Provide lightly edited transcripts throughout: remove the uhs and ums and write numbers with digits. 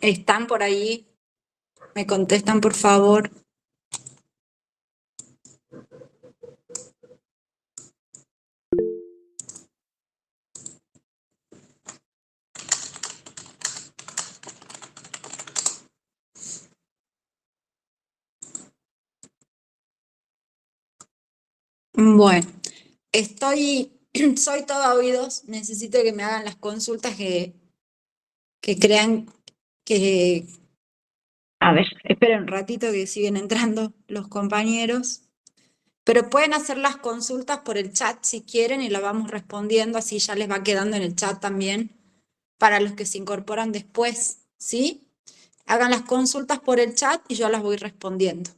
¿Están por ahí? ¿Me contestan, por favor? Bueno, soy todo oídos, necesito que me hagan las consultas que crean que... A ver, esperen un ratito que siguen entrando los compañeros. Pero pueden hacer las consultas por el chat si quieren y las vamos respondiendo, así ya les va quedando en el chat también para los que se incorporan después, ¿sí? Hagan las consultas por el chat y yo las voy respondiendo.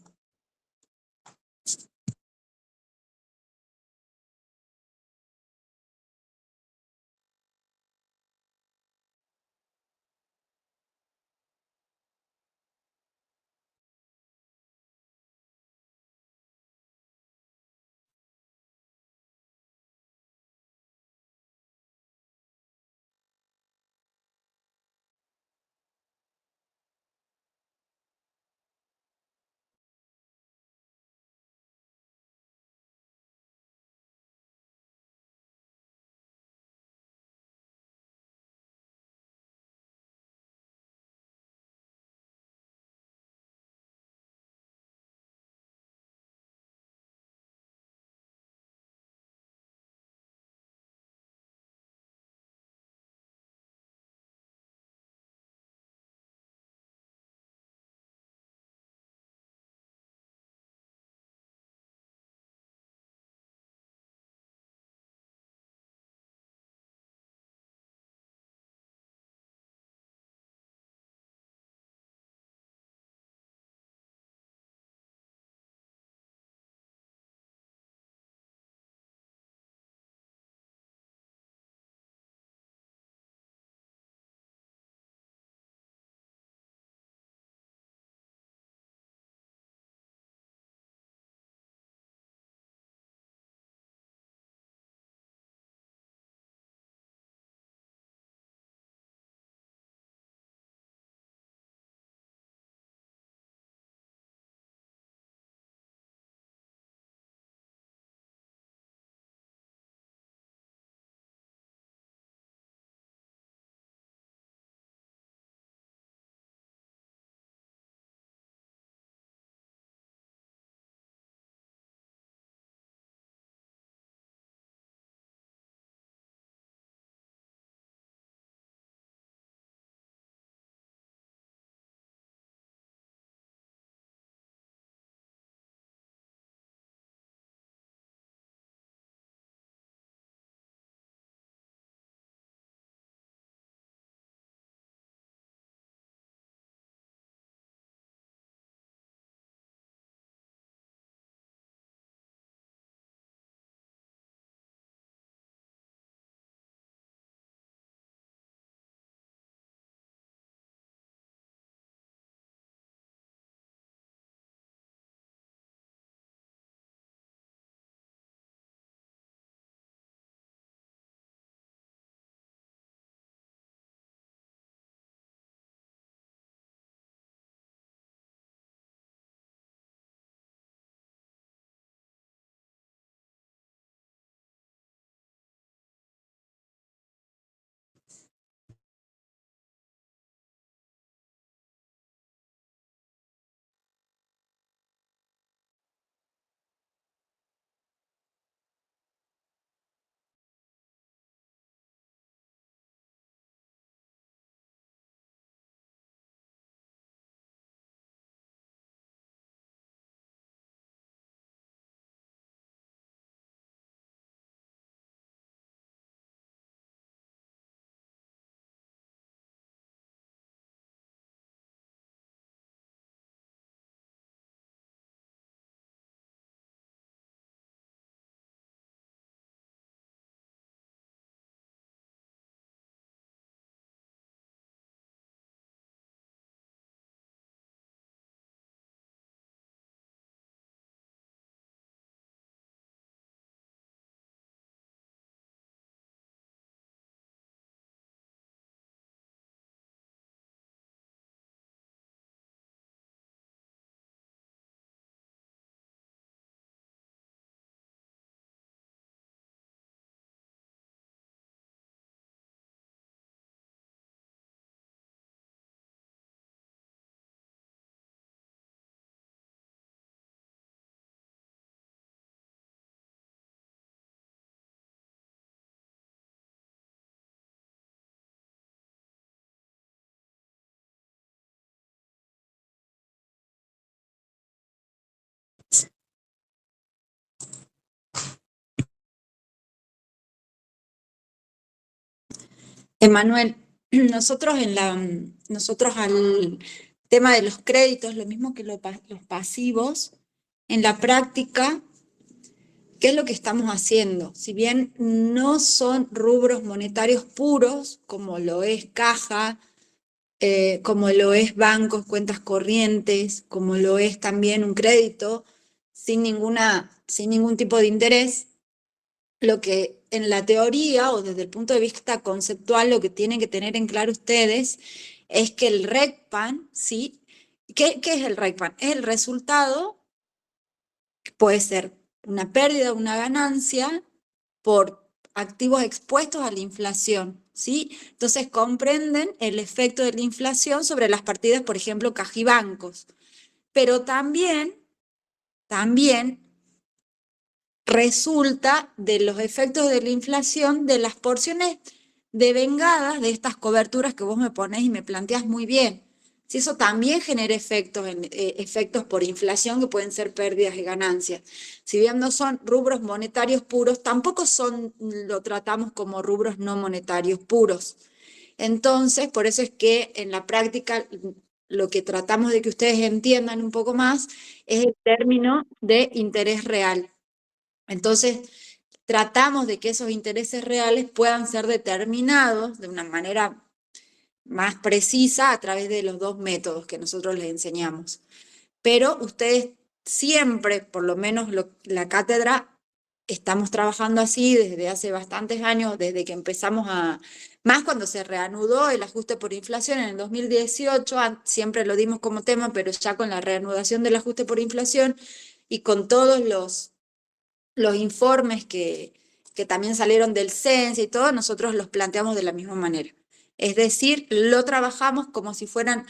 Emanuel, nosotros al tema de los créditos, lo mismo que los pasivos, en la práctica, ¿qué es lo que estamos haciendo? Si bien no son rubros monetarios puros, como lo es caja, como lo es bancos, cuentas corrientes, como lo es también un crédito, sin ningún tipo de interés, lo que en la teoría o desde el punto de vista conceptual lo que tienen que tener en claro ustedes es que el RECPAN, ¿sí? ¿Qué es el RECPAN? Es el resultado, puede ser una pérdida o una ganancia por activos expuestos a la inflación, ¿sí? Entonces comprenden el efecto de la inflación sobre las partidas, por ejemplo, cajibancos, pero también resulta de los efectos de la inflación de las porciones devengadas de estas coberturas que vos me ponés y me planteás muy bien. Si eso también genera efectos por inflación que pueden ser pérdidas y ganancias. Si bien no son rubros monetarios puros, tampoco lo tratamos como rubros no monetarios puros. Entonces, por eso es que en la práctica lo que tratamos de que ustedes entiendan un poco más es el término de interés real. Entonces, tratamos de que esos intereses reales puedan ser determinados de una manera más precisa a través de los dos métodos que nosotros les enseñamos. Pero ustedes siempre, por lo menos la cátedra, estamos trabajando así desde hace bastantes años, desde que más cuando se reanudó el ajuste por inflación en el 2018, siempre lo dimos como tema, pero ya con la reanudación del ajuste por inflación y con todos los informes que también salieron del CENSE y todo, nosotros los planteamos de la misma manera. Es decir, lo trabajamos como si fueran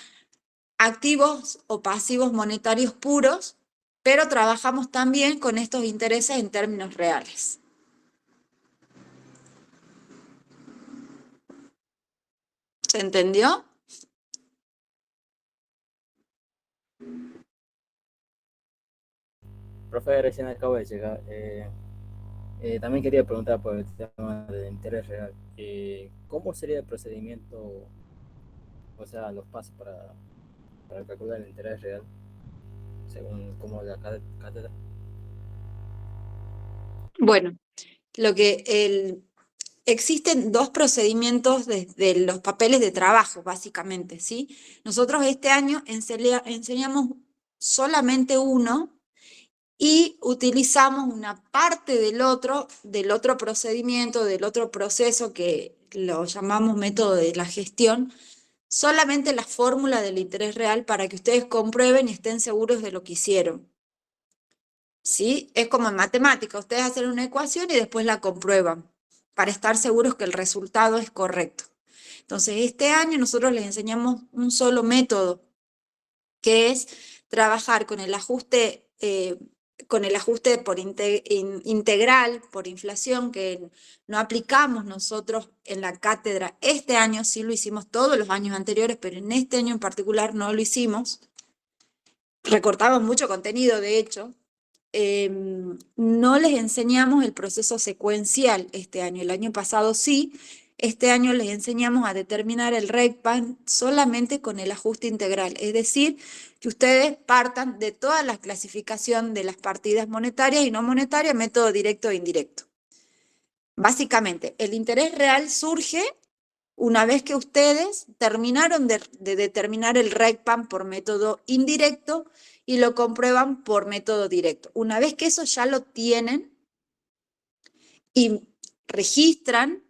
activos o pasivos monetarios puros, pero trabajamos también con estos intereses en términos reales. ¿Se entendió? Profe, recién acabo de llegar. También quería preguntar por el tema del interés real. ¿Cómo sería el procedimiento, o sea, los pasos para calcular el interés real, según como la cátedra? Bueno, existen dos procedimientos de los papeles de trabajo, básicamente, ¿sí? Nosotros este año enseñamos solamente uno y utilizamos una parte del otro procedimiento, del otro proceso que lo llamamos método de la gestión, solamente la fórmula del interés real para que ustedes comprueben y estén seguros de lo que hicieron. ¿Sí? Es como en matemática, ustedes hacen una ecuación y después la comprueban para estar seguros que el resultado es correcto. Entonces, este año nosotros les enseñamos un solo método, que es trabajar con el ajuste integral por inflación, que no aplicamos nosotros en la cátedra este año, sí lo hicimos todos los años anteriores, pero en este año en particular no lo hicimos. Recortamos mucho contenido, de hecho. No les enseñamos el proceso secuencial este año. El año pasado sí. Este año les enseñamos a determinar el RECPAN solamente con el ajuste integral. Es decir, que ustedes partan de toda la clasificación de las partidas monetarias y no monetarias, método directo e indirecto. Básicamente, el interés real surge una vez que ustedes terminaron de determinar el RECPAN por método indirecto y lo comprueban por método directo. Una vez que eso ya lo tienen y registran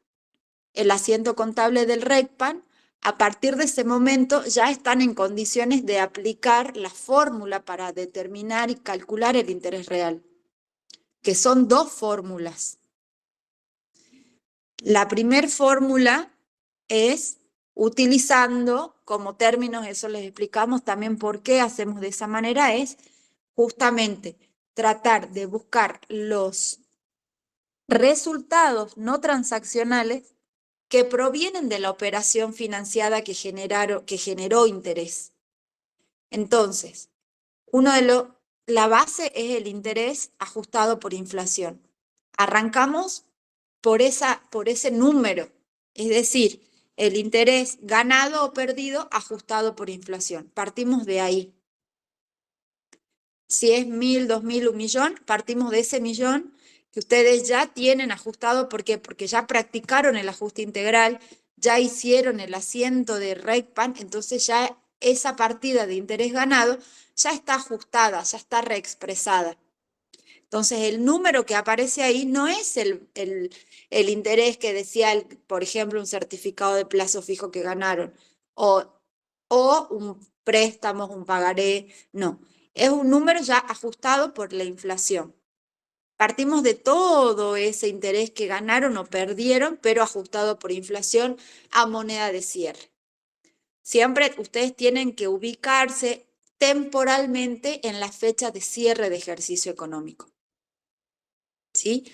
el asiento contable del RECPAN, a partir de ese momento ya están en condiciones de aplicar la fórmula para determinar y calcular el interés real, que son dos fórmulas. La primera fórmula es utilizando como términos, eso les explicamos también por qué hacemos de esa manera, es justamente tratar de buscar los resultados no transaccionales que provienen de la operación financiada que generó interés. Entonces, la base es el interés ajustado por inflación. Arrancamos por ese número, es decir, el interés ganado o perdido ajustado por inflación. Partimos de ahí. Si es 1.000, 2.000, 1.000.000, partimos de ese millón que ustedes ya tienen ajustado. ¿Por qué? Porque ya practicaron el ajuste integral, ya hicieron el asiento de RECPAN, entonces ya esa partida de interés ganado ya está ajustada, ya está reexpresada. Entonces el número que aparece ahí no es el interés que decía, por ejemplo, un certificado de plazo fijo que ganaron, o un préstamo, un pagaré, no. Es un número ya ajustado por la inflación. Partimos de todo ese interés que ganaron o perdieron, pero ajustado por inflación a moneda de cierre. Siempre ustedes tienen que ubicarse temporalmente en la fecha de cierre de ejercicio económico. ¿Sí?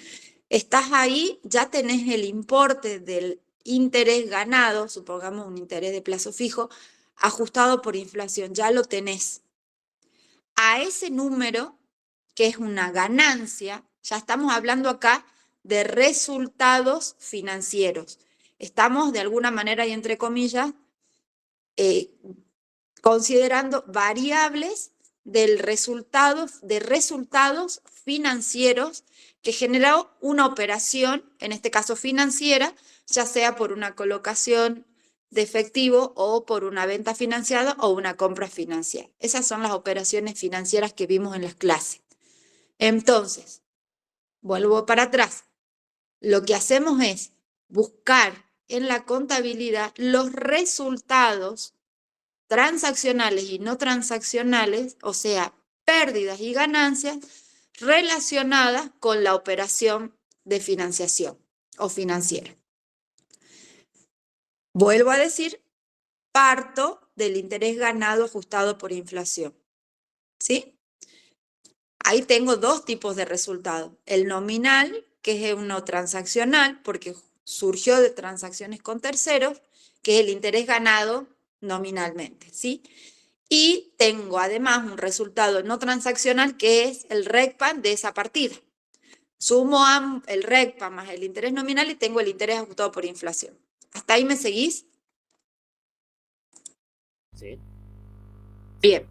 Estás ahí, ya tenés el importe del interés ganado, supongamos un interés de plazo fijo, ajustado por inflación, ya lo tenés. A ese número, que es una ganancia, ya estamos hablando acá de resultados financieros. Estamos de alguna manera y entre comillas considerando variables de resultados financieros que generó una operación, en este caso financiera, ya sea por una colocación de efectivo o por una venta financiada o una compra financiera. Esas son las operaciones financieras que vimos en las clases. Entonces, vuelvo para atrás. Lo que hacemos es buscar en la contabilidad los resultados transaccionales y no transaccionales, o sea, pérdidas y ganancias relacionadas con la operación de financiación o financiera. Vuelvo a decir, parto del interés ganado ajustado por inflación. ¿Sí? Ahí tengo dos tipos de resultados. El nominal, que es uno transaccional, porque surgió de transacciones con terceros, que es el interés ganado nominalmente, ¿sí? Y tengo además un resultado no transaccional, que es el RECPAN de esa partida. Sumo el RECPAN más el interés nominal y tengo el interés ajustado por inflación. ¿Hasta ahí me seguís? Sí. Bien.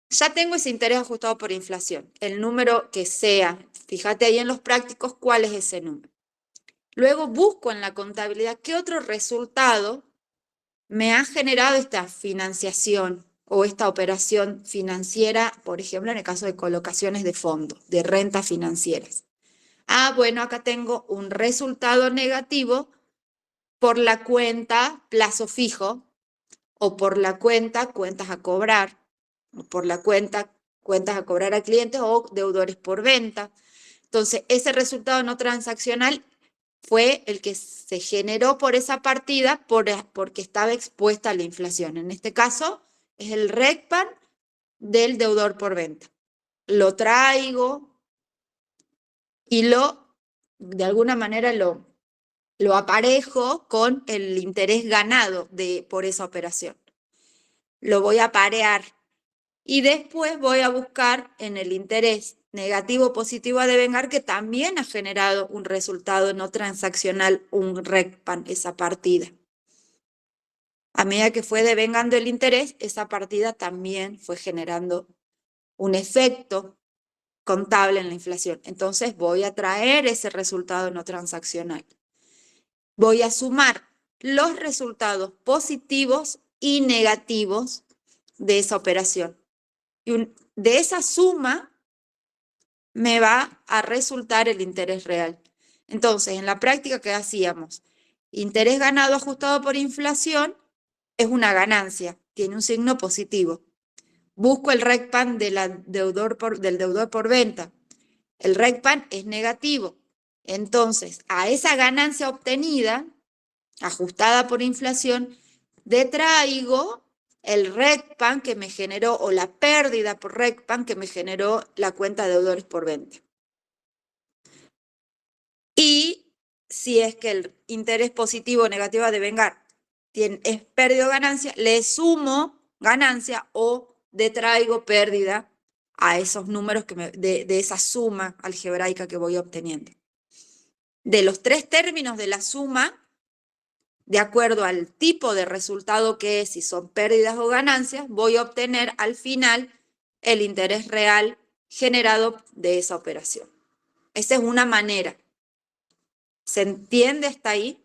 Ya tengo ese interés ajustado por inflación, el número que sea. Fíjate ahí en los prácticos cuál es ese número. Luego busco en la contabilidad qué otro resultado me ha generado esta financiación o esta operación financiera, por ejemplo, en el caso de colocaciones de fondos, de rentas financieras. Ah, bueno, acá tengo un resultado negativo por la cuenta plazo fijo o por la cuenta cuentas a cobrar, o por la cuenta cuentas a cobrar a clientes o deudores por venta. Entonces, ese resultado no transaccional fue el que se generó por esa partida porque estaba expuesta a la inflación. En este caso, es el RECPAN del deudor por venta. Lo traigo y de alguna manera lo aparejo con el interés ganado por esa operación. Lo voy a parear y después voy a buscar en el interés negativo o positivo a devengar, que también ha generado un resultado no transaccional, un RECPAN, esa partida. A medida que fue devengando el interés, esa partida también fue generando un efecto contable en la inflación. Entonces voy a traer ese resultado no transaccional. Voy a sumar los resultados positivos y negativos de esa operación. Y de esa suma me va a resultar el interés real. Entonces, en la práctica, ¿qué hacíamos? Interés ganado ajustado por inflación es una ganancia, tiene un signo positivo. Busco el RECPAN del deudor por venta. El RECPAN es negativo. Entonces, a esa ganancia obtenida, ajustada por inflación, detraigo el RECPAN que me generó, o la pérdida por RECPAN que me generó la cuenta de deudores por venta. Y si es que el interés positivo o negativo a devengar es pérdida o ganancia, le sumo ganancia o detraigo pérdida a esos números de esa suma algebraica que voy obteniendo. De los tres términos de la suma, de acuerdo al tipo de resultado que es, si son pérdidas o ganancias, voy a obtener al final el interés real generado de esa operación. Esa es una manera. ¿Se entiende hasta ahí?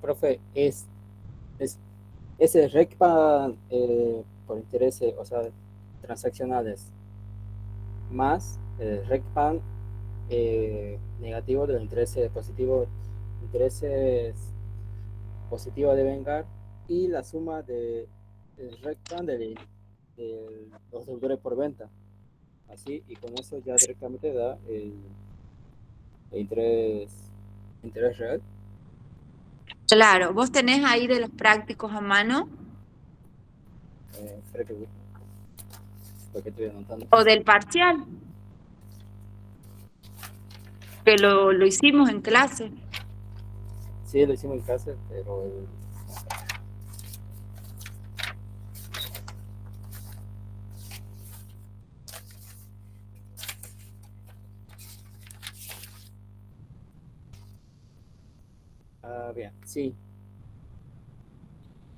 Profe, ese RECPA por intereses, o sea, transaccionales, más el RECPAN negativo de los intereses positivos de vengar, y la suma de el RECPAN de los deudores por venta. Así, y con eso ya directamente da el interés real. Claro, vos tenés ahí de los prácticos a mano Espera que porque estoy anotando. o del parcial, que lo hicimos en clase. Sí, lo hicimos en casa, pero bien, sí.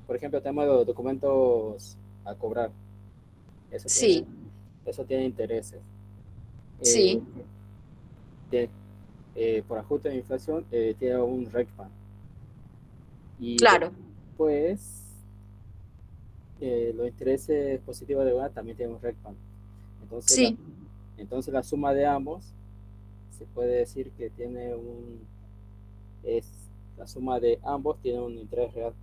Por ejemplo, tenemos los documentos a cobrar. Eso tiene, Sí, eso tiene intereses. Eh, sí, de- por ajuste de inflación, tiene un RECPAN. Y claro, después, los intereses positivos de verdad también tienen un RECPAN. Entonces sí. entonces la suma de ambos se puede decir que es la suma de ambos tiene un interés real.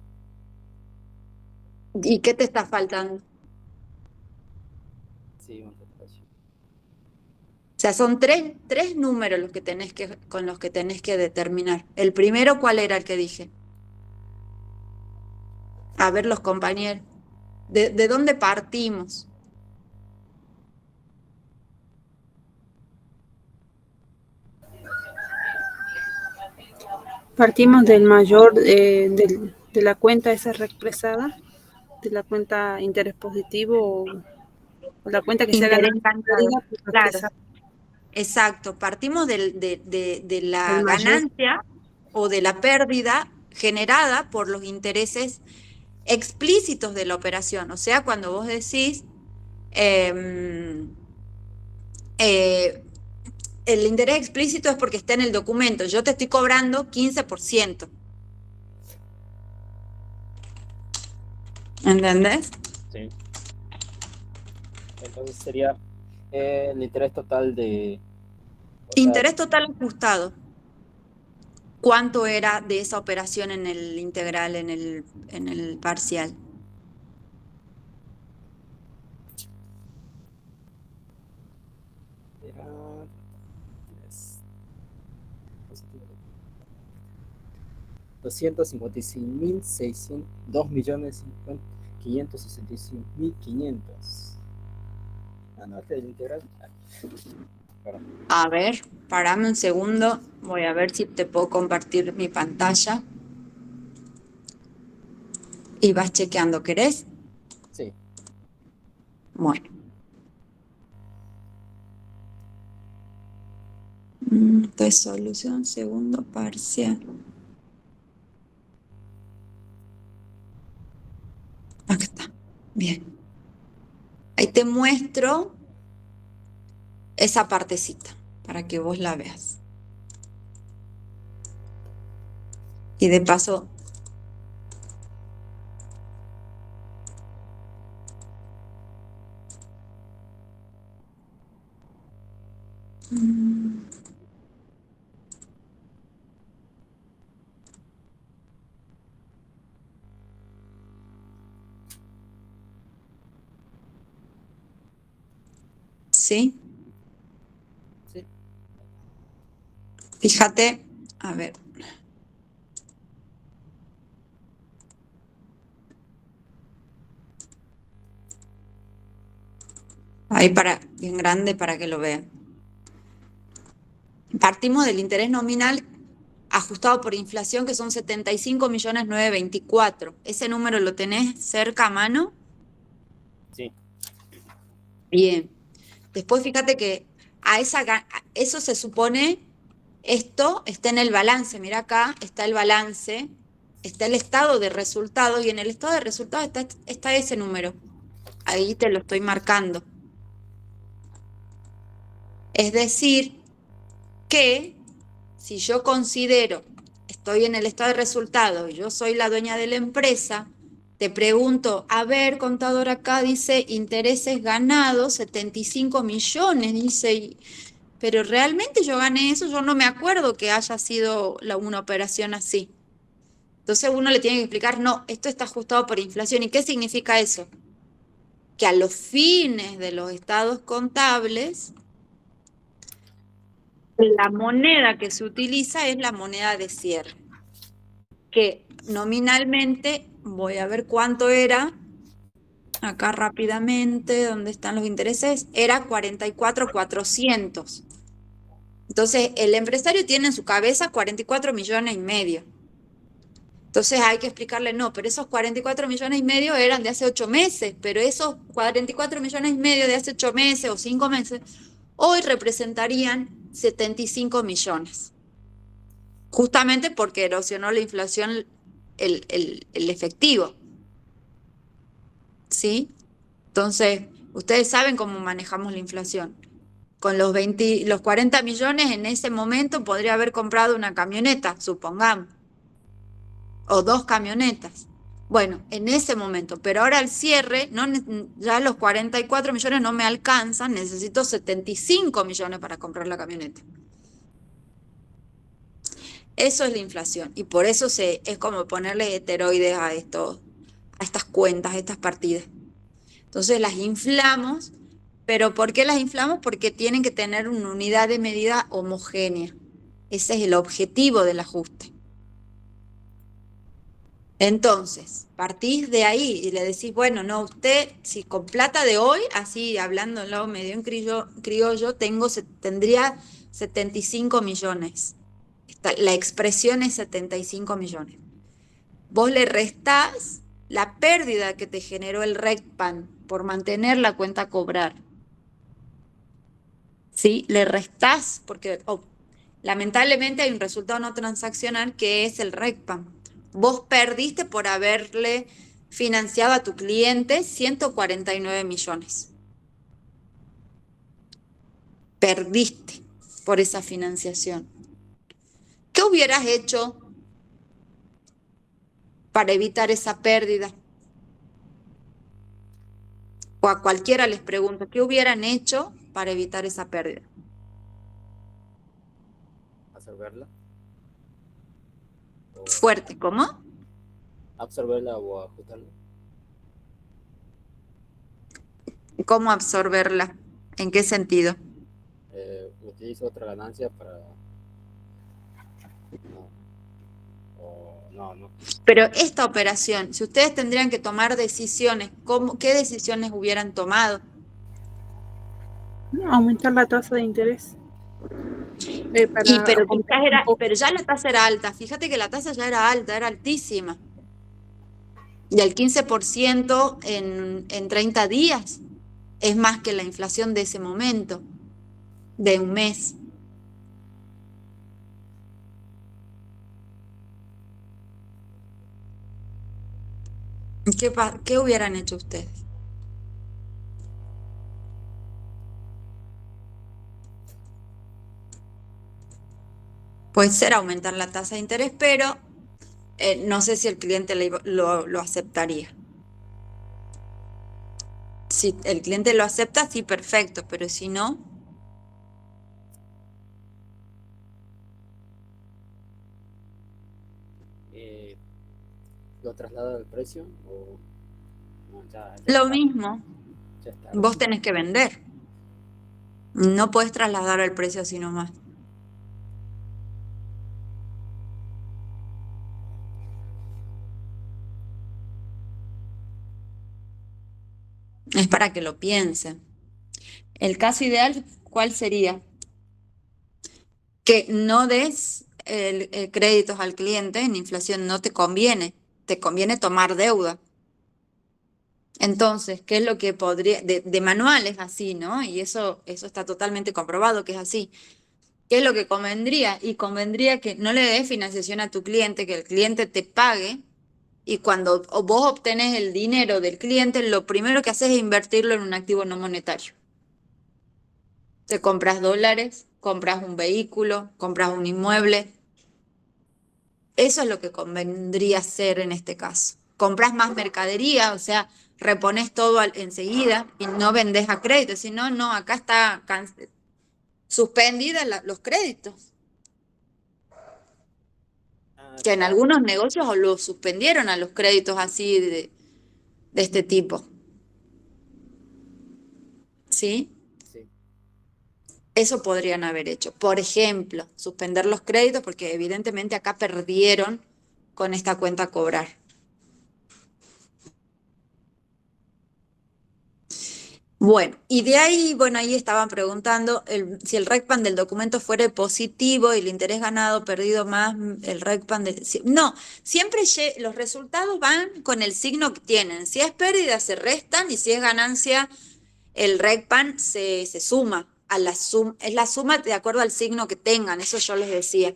¿Y qué te está faltando? Sí, un detalle. O sea, son tres números los que con los que tenés que determinar. El primero, ¿cuál era el que dije? A ver, los compañeros. ¿De dónde partimos? Partimos del mayor de la cuenta esa reexpresada, de la cuenta interés positivo o la cuenta que sea Interés ganancia enganchado. pérdida pues, Claro, expresada. exacto. Partimos de El la mayor, ganancia o de la pérdida generada por los intereses explícitos de la operación. O sea, cuando vos decís, em, eh, el interés explícito es porque está en el documento. Yo te estoy cobrando 15%. ¿Entendés? Sí. Entonces sería el interés total o sea, Interés total ajustado. ¿Cuánto era de esa operación en el integral, en el parcial? era es positivo. 256.600, 2.565.500. Ah, no, este es el integral. Perdón. A ver, parame un segundo. Voy a ver si te puedo compartir mi pantalla. Y vas chequeando, ¿querés? Sí. Bueno. Entonces, solución, segundo parcial. Acá está. Bien. Ahí te muestro esa partecita para que vos la veas. Y de paso, mm, ¿sí? Sí. Fíjate, a ver. Ahí bien grande para que lo vean. Partimos del interés nominal ajustado por inflación, que son 75.924.000. ¿Ese número lo tenés cerca a mano? Sí. Bien. Después fíjate que eso se supone, esto está en el balance. Mira acá, está el balance, está el estado de resultados y en el estado de resultados está ese número. Ahí te lo estoy marcando. Es decir, que si yo considero, estoy en el estado de resultados y yo soy la dueña de la empresa, te pregunto, a ver, contador, acá dice intereses ganados, 75 millones, dice, pero realmente yo gané eso, yo no me acuerdo que haya sido una operación así. Entonces uno le tiene que explicar, no, esto está ajustado por inflación. ¿Y qué significa eso? Que a los fines de los estados contables, la moneda que se utiliza es la moneda de cierre, que nominalmente, voy a ver cuánto era, acá rápidamente, ¿dónde están los intereses? Era 44.400. Entonces, el empresario tiene en su cabeza 44 millones y medio. Entonces hay que explicarle, no, pero esos 44 millones y medio eran de hace 8 meses, pero esos 44 millones y medio de hace 8 meses o 5 meses, hoy representarían 75 millones. Justamente porque erosionó la inflación el efectivo. ¿Sí? Entonces, ustedes saben cómo manejamos la inflación. Con los 40 millones en ese momento podría haber comprado una camioneta, supongamos, o 2 camionetas. Bueno, en ese momento, pero ahora al cierre, ya los 44 millones no me alcanzan, necesito 75 millones para comprar la camioneta. Eso es la inflación y por eso es como ponerle esteroides a estas cuentas, a estas partidas. Entonces las inflamos, pero ¿por qué las inflamos? Porque tienen que tener una unidad de medida homogénea. Ese es el objetivo del ajuste. Entonces, partís de ahí y le decís, bueno, no, usted, si con plata de hoy, así hablándolo medio en criollo, tendría 75 millones. La expresión es 75 millones. Vos le restás la pérdida que te generó el RECPAN por mantener la cuenta a cobrar. ¿Sí? Le restás, porque lamentablemente hay un resultado no transaccional que es el RECPAN. Vos perdiste por haberle financiado a tu cliente 149 millones. Perdiste por esa financiación. ¿Qué hubieras hecho para evitar esa pérdida? O a cualquiera les pregunto, ¿qué hubieran hecho para evitar esa pérdida? Absorberla. Fuerte, ¿cómo? Absorberla o ajustarla. ¿Cómo absorberla? ¿En qué sentido? Utilizo otra ganancia para... No. Pero esta operación, si ustedes tendrían que tomar decisiones, ¿qué decisiones hubieran tomado? Aumentar la tasa de interés. Pero ya la tasa era alta, fíjate que la tasa ya era alta, era altísima. Y el 15% en 30 días es más que la inflación de ese momento, de un mes. ¿Qué hubieran hecho ustedes? Puede ser aumentar la tasa de interés, pero no sé si el cliente lo aceptaría. Si el cliente lo acepta, sí, perfecto, pero si no... ¿Lo traslado al precio o no, Lo mismo, ya está? vos tenés que vender. No puedes trasladar el precio así nomás. Es para que lo piensen. El caso ideal, ¿cuál sería? Que no des créditos al cliente en inflación, no te conviene. Te conviene tomar deuda. Entonces, ¿qué es lo que podría, de manual es así, ¿no? Y eso está totalmente comprobado que es así. ¿Qué es lo que convendría? Y convendría que no le des financiación a tu cliente, que el cliente te pague, y cuando vos obtenés el dinero del cliente, lo primero que haces es invertirlo en un activo no monetario. Te compras dólares, compras un vehículo, compras un inmueble. Eso es lo que convendría hacer en este caso. Compras más mercadería, o sea, repones todo enseguida y no vendes a crédito. Si no, no, acá está suspendida los créditos. Ah, Que en claro, algunos negocios lo suspendieron a los créditos así de este tipo. ¿Sí? sí. Eso podrían haber hecho. Por ejemplo, suspender los créditos porque evidentemente acá perdieron con esta cuenta a cobrar. Bueno, y de ahí, bueno, ahí estaban preguntando si el RECPAN del documento fuera positivo y el interés ganado perdido más el RECPAN de... No, siempre los resultados van con el signo que tienen. Si es pérdida se restan y si es ganancia el RECPAN se suma a la suma, es la suma de acuerdo al signo que tengan, eso yo les decía.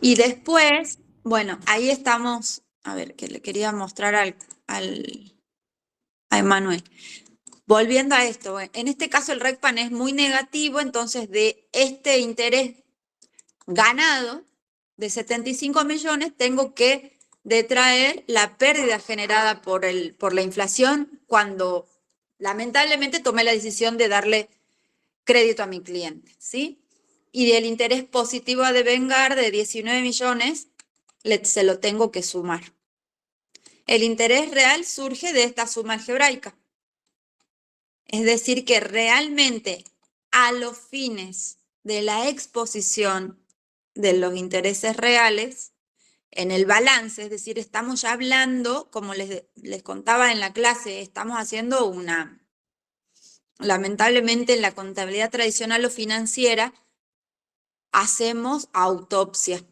Y después, bueno, ahí estamos, a ver, que le quería mostrar a Emanuel. Volviendo a esto, bueno, en este caso el RECPAN es muy negativo, entonces de este interés ganado de 75 millones tengo que detraer la pérdida generada por la inflación cuando lamentablemente tomé la decisión de darle crédito a mi cliente, ¿sí? Y del interés positivo a devengar de 19 millones se lo tengo que sumar. El interés real surge de esta suma algebraica. Es decir, que realmente a los fines de la exposición de los intereses reales, en el balance, es decir, estamos ya hablando, como les contaba en la clase, estamos haciendo lamentablemente en la contabilidad tradicional o financiera, hacemos autopsia.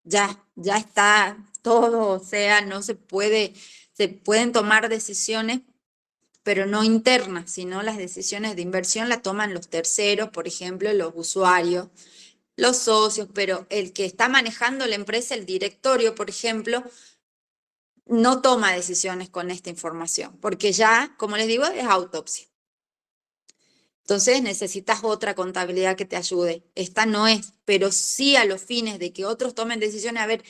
Ya está todo, o sea, no se pueden tomar decisiones pero no internas, sino las decisiones de inversión las toman los terceros, por ejemplo, los usuarios, los socios, pero el que está manejando la empresa, el directorio, por ejemplo, no toma decisiones con esta información, porque ya, como les digo, es autopsia. Entonces necesitas otra contabilidad que te ayude. Esta no es, pero sí a los fines de que otros tomen decisiones, a ver,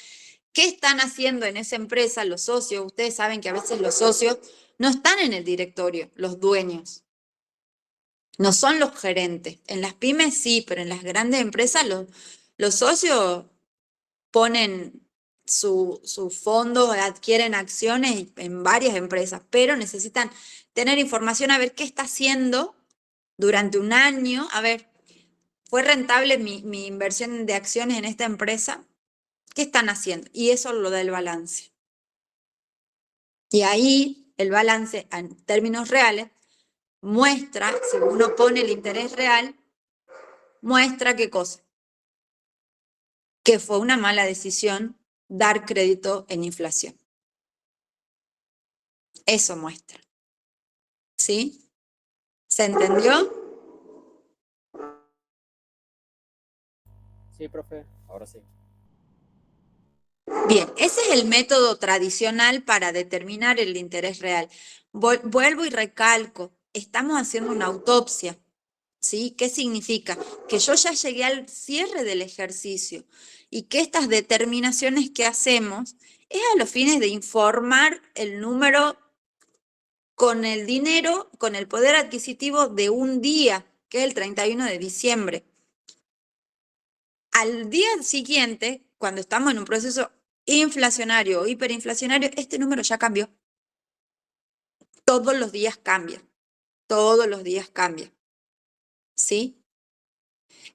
¿qué están haciendo en esa empresa los socios? Ustedes saben que a veces los socios no están en el directorio, los dueños. No son los gerentes. En las pymes sí, pero en las grandes empresas los socios ponen su fondo, adquieren acciones en varias empresas, pero necesitan tener información a ver qué está haciendo durante un año. A ver, ¿fue rentable mi inversión de acciones en esta empresa? ¿Qué están haciendo? Y eso lo da el balance. Y ahí el balance en términos reales muestra, si uno pone el interés real, muestra qué cosa, que fue una mala decisión dar crédito en inflación. Eso muestra. ¿Sí? ¿Se entendió? Sí, profe, ahora sí. Bien, ese es el método tradicional para determinar el interés real. Vuelvo y recalco, estamos haciendo una autopsia. ¿Sí? ¿Qué significa? Que yo ya llegué al cierre del ejercicio y que estas determinaciones que hacemos es a los fines de informar el número con el dinero, con el poder adquisitivo de un día, que es el 31 de diciembre. Al día siguiente, cuando estamos en un proceso inflacionario o hiperinflacionario, este número ya cambió. Todos los días cambia. Todos los días cambia. ¿Sí?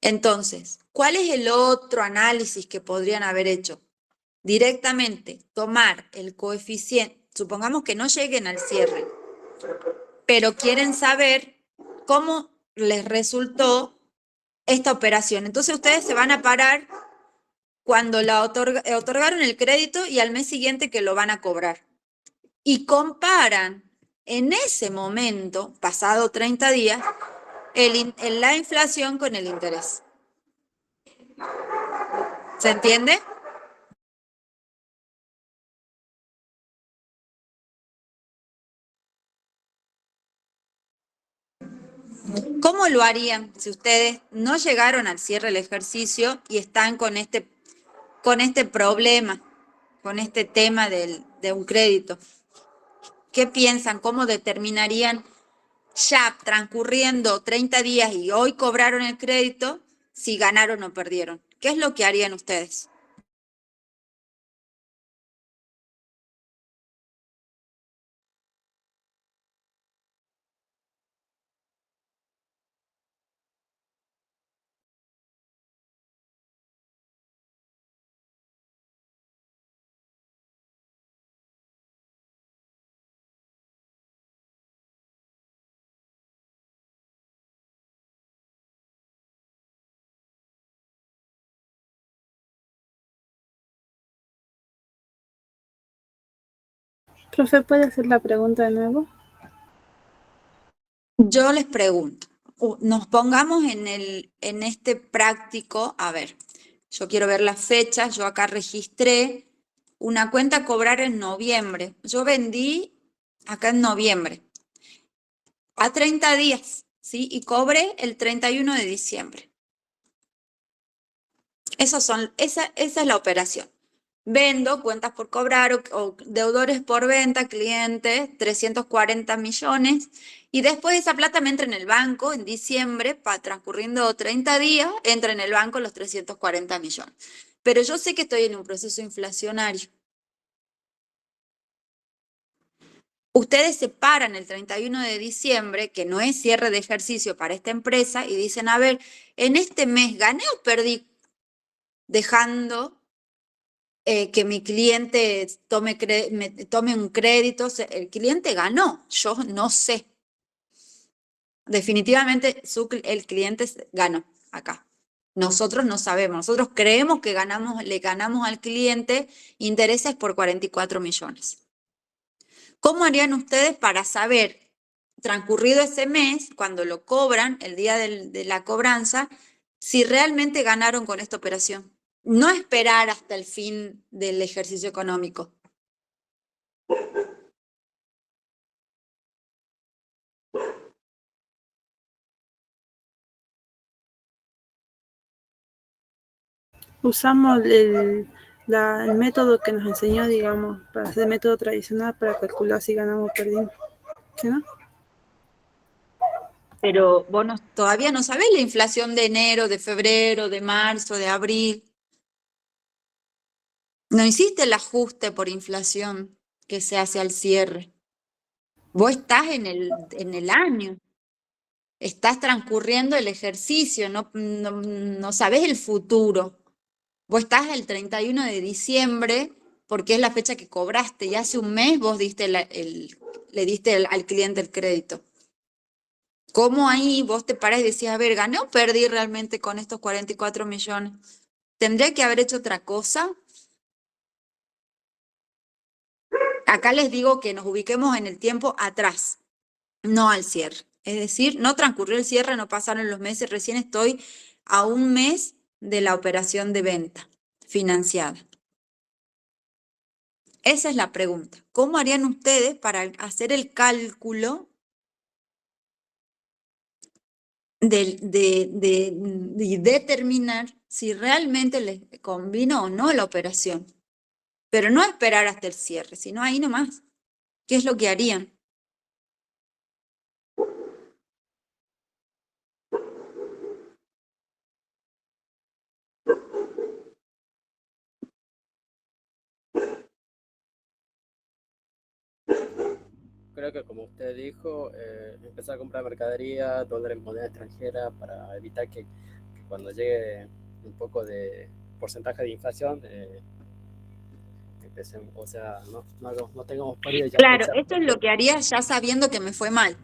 Entonces, ¿cuál es el otro análisis que podrían haber hecho? Directamente tomar el coeficiente, supongamos que no lleguen al cierre, pero quieren saber cómo les resultó esta operación. Entonces ustedes se van a parar cuando otorgaron el crédito y al mes siguiente que lo van a cobrar. Y comparan en ese momento, pasado 30 días, la inflación con el interés. ¿Se entiende? ¿Cómo lo harían si ustedes no llegaron al cierre del ejercicio y están con este problema, con este tema de un crédito? ¿Qué piensan? ¿Cómo determinarían ya transcurriendo 30 días y hoy cobraron el crédito si ganaron o perdieron? ¿Qué es lo que harían ustedes? Profe, ¿puede hacer la pregunta de nuevo? Yo les pregunto, nos pongamos en este práctico, a ver, yo quiero ver las fechas, yo acá registré una cuenta a cobrar en noviembre, yo vendí acá en noviembre, a 30 días, ¿sí? Y cobré el 31 de diciembre. Esa es la operación. Vendo cuentas por cobrar o deudores por venta, clientes, 340 millones. Y después esa plata me entra en el banco en diciembre, transcurriendo 30 días, entra en el banco los 340 millones. Pero yo sé que estoy en un proceso inflacionario. Ustedes separan el 31 de diciembre, que no es cierre de ejercicio para esta empresa, y dicen, a ver, en este mes gané o perdí dejando que mi cliente tome un crédito. El cliente ganó, yo no sé. Definitivamente el cliente ganó acá. Nosotros no sabemos, nosotros creemos que le ganamos al cliente intereses por 44 millones. ¿Cómo harían ustedes para saber, transcurrido ese mes, cuando lo cobran, el día de la cobranza, si realmente ganaron con esta operación? No esperar hasta el fin del ejercicio económico. Usamos el método que nos enseñó, digamos, para hacer el método tradicional para calcular si ganamos o perdimos. ¿Sí, no? Pero vos todavía no sabés la inflación de enero, de febrero, de marzo, de abril. No hiciste el ajuste por inflación que se hace al cierre. Vos estás en el año, estás transcurriendo el ejercicio, no sabés el futuro. Vos estás el 31 de diciembre porque es la fecha que cobraste y hace un mes vos le diste al cliente el crédito. ¿Cómo ahí vos te parás y decís, a ver, gané o perdí realmente con estos 44 millones? ¿Tendría que haber hecho otra cosa? Acá les digo que nos ubiquemos en el tiempo atrás, no al cierre. Es decir, no transcurrió el cierre, no pasaron los meses, recién estoy a un mes de la operación de venta financiada. Esa es la pregunta. ¿Cómo harían ustedes para hacer el cálculo de determinar si realmente les convino o no la operación? Pero no esperar hasta el cierre, sino ahí nomás. ¿Qué es lo que harían? Creo que como usted dijo, empezar a comprar mercadería, dólares en moneda extranjera para evitar que cuando llegue un poco de porcentaje de inflación, empecemos, o sea, no tengamos pérdidas ya Claro, fechas. esto es lo que haría ya sabiendo que me fue mal.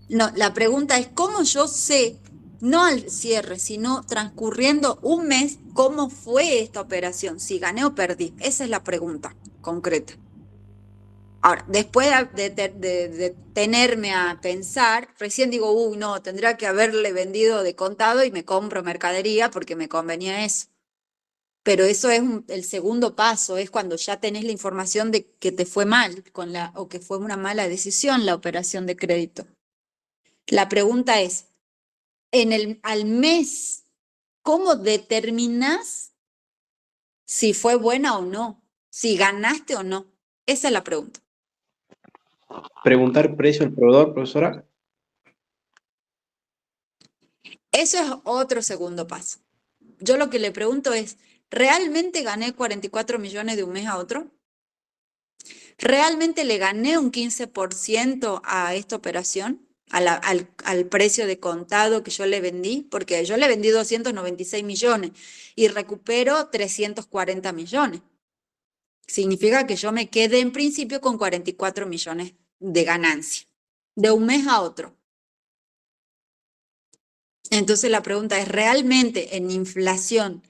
No, la pregunta es, ¿cómo yo sé, no al cierre, sino transcurriendo un mes, cómo fue esta operación? Si gané o perdí. Esa es la pregunta concreta. Ahora, después de tenerme a pensar, recién digo, uy, no, tendría que haberle vendido de contado y me compro mercadería porque me convenía eso. Pero eso es el segundo paso, es cuando ya tenés la información de que te fue mal o que fue una mala decisión la operación de crédito. La pregunta es, al mes, ¿cómo determinás si fue buena o no? Si ganaste o no. Esa es la pregunta. Preguntar precio al proveedor, profesora. Eso es otro segundo paso. Yo lo que le pregunto es, ¿realmente gané 44 millones de un mes a otro? ¿Realmente le gané un 15% a esta operación? Al precio de contado que yo le vendí, porque yo le vendí 296 millones y recupero 340 millones. Significa que yo me quedé en principio con 44 millones de ganancia, de un mes a otro. Entonces la pregunta es, ¿realmente en inflación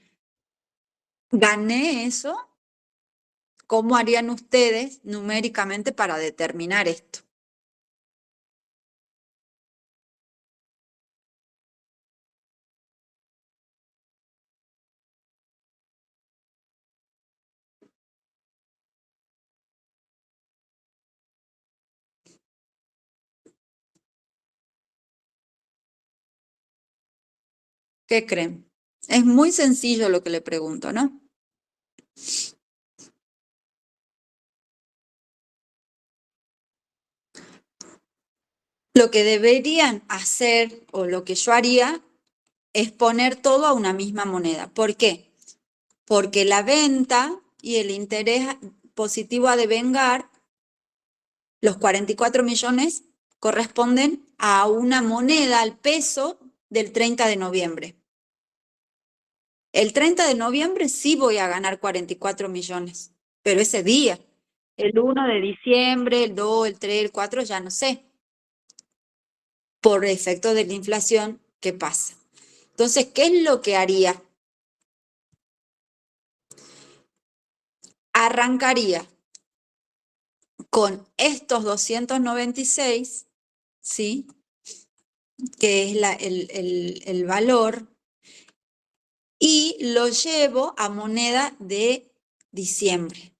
gané eso? ¿Cómo harían ustedes numéricamente para determinar esto? ¿Qué creen? Es muy sencillo lo que le pregunto, ¿no? Lo que deberían hacer o lo que yo haría es poner todo a una misma moneda. ¿Por qué? Porque la venta y el interés positivo a devengar, los 44 millones corresponden a una moneda, al peso del 30 de noviembre. El 30 de noviembre sí voy a ganar 44 millones, pero ese día, el 1 de diciembre, el 2, el 3, el 4, ya no sé, por efecto de la inflación, ¿qué pasa? Entonces, ¿qué es lo que haría? Arrancaría con estos 296, ¿sí? Que es el valor, y lo llevo a moneda de diciembre.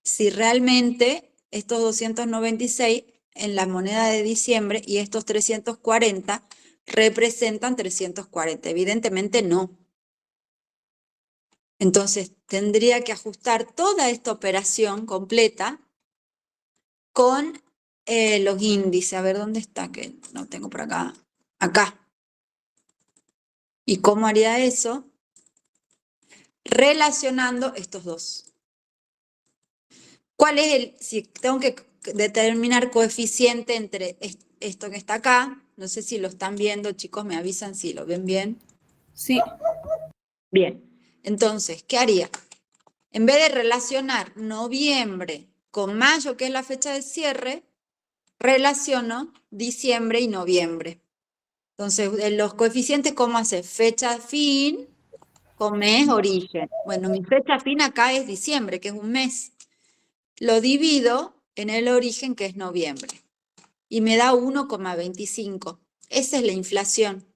Si realmente estos 296 en la moneda de diciembre y estos 340 representan 340. Evidentemente no. Entonces tendría que ajustar toda esta operación completa con los índices. A ver, ¿dónde está? Que no tengo por acá. Acá. ¿Y cómo haría eso? Relacionando estos dos. ¿Cuál es si tengo que determinar coeficiente entre esto que está acá? No sé si lo están viendo, chicos, me avisan si lo ven bien. Sí. Bien. Entonces, ¿qué haría? En vez de relacionar noviembre con mayo, que es la fecha de cierre, relaciono diciembre y noviembre. Entonces, los coeficientes, ¿cómo hace? Fecha fin con mes origen. Bueno, mi fecha fin acá es diciembre, que es un mes. Lo divido en el origen, que es noviembre, y me da 1,25. Esa es la inflación.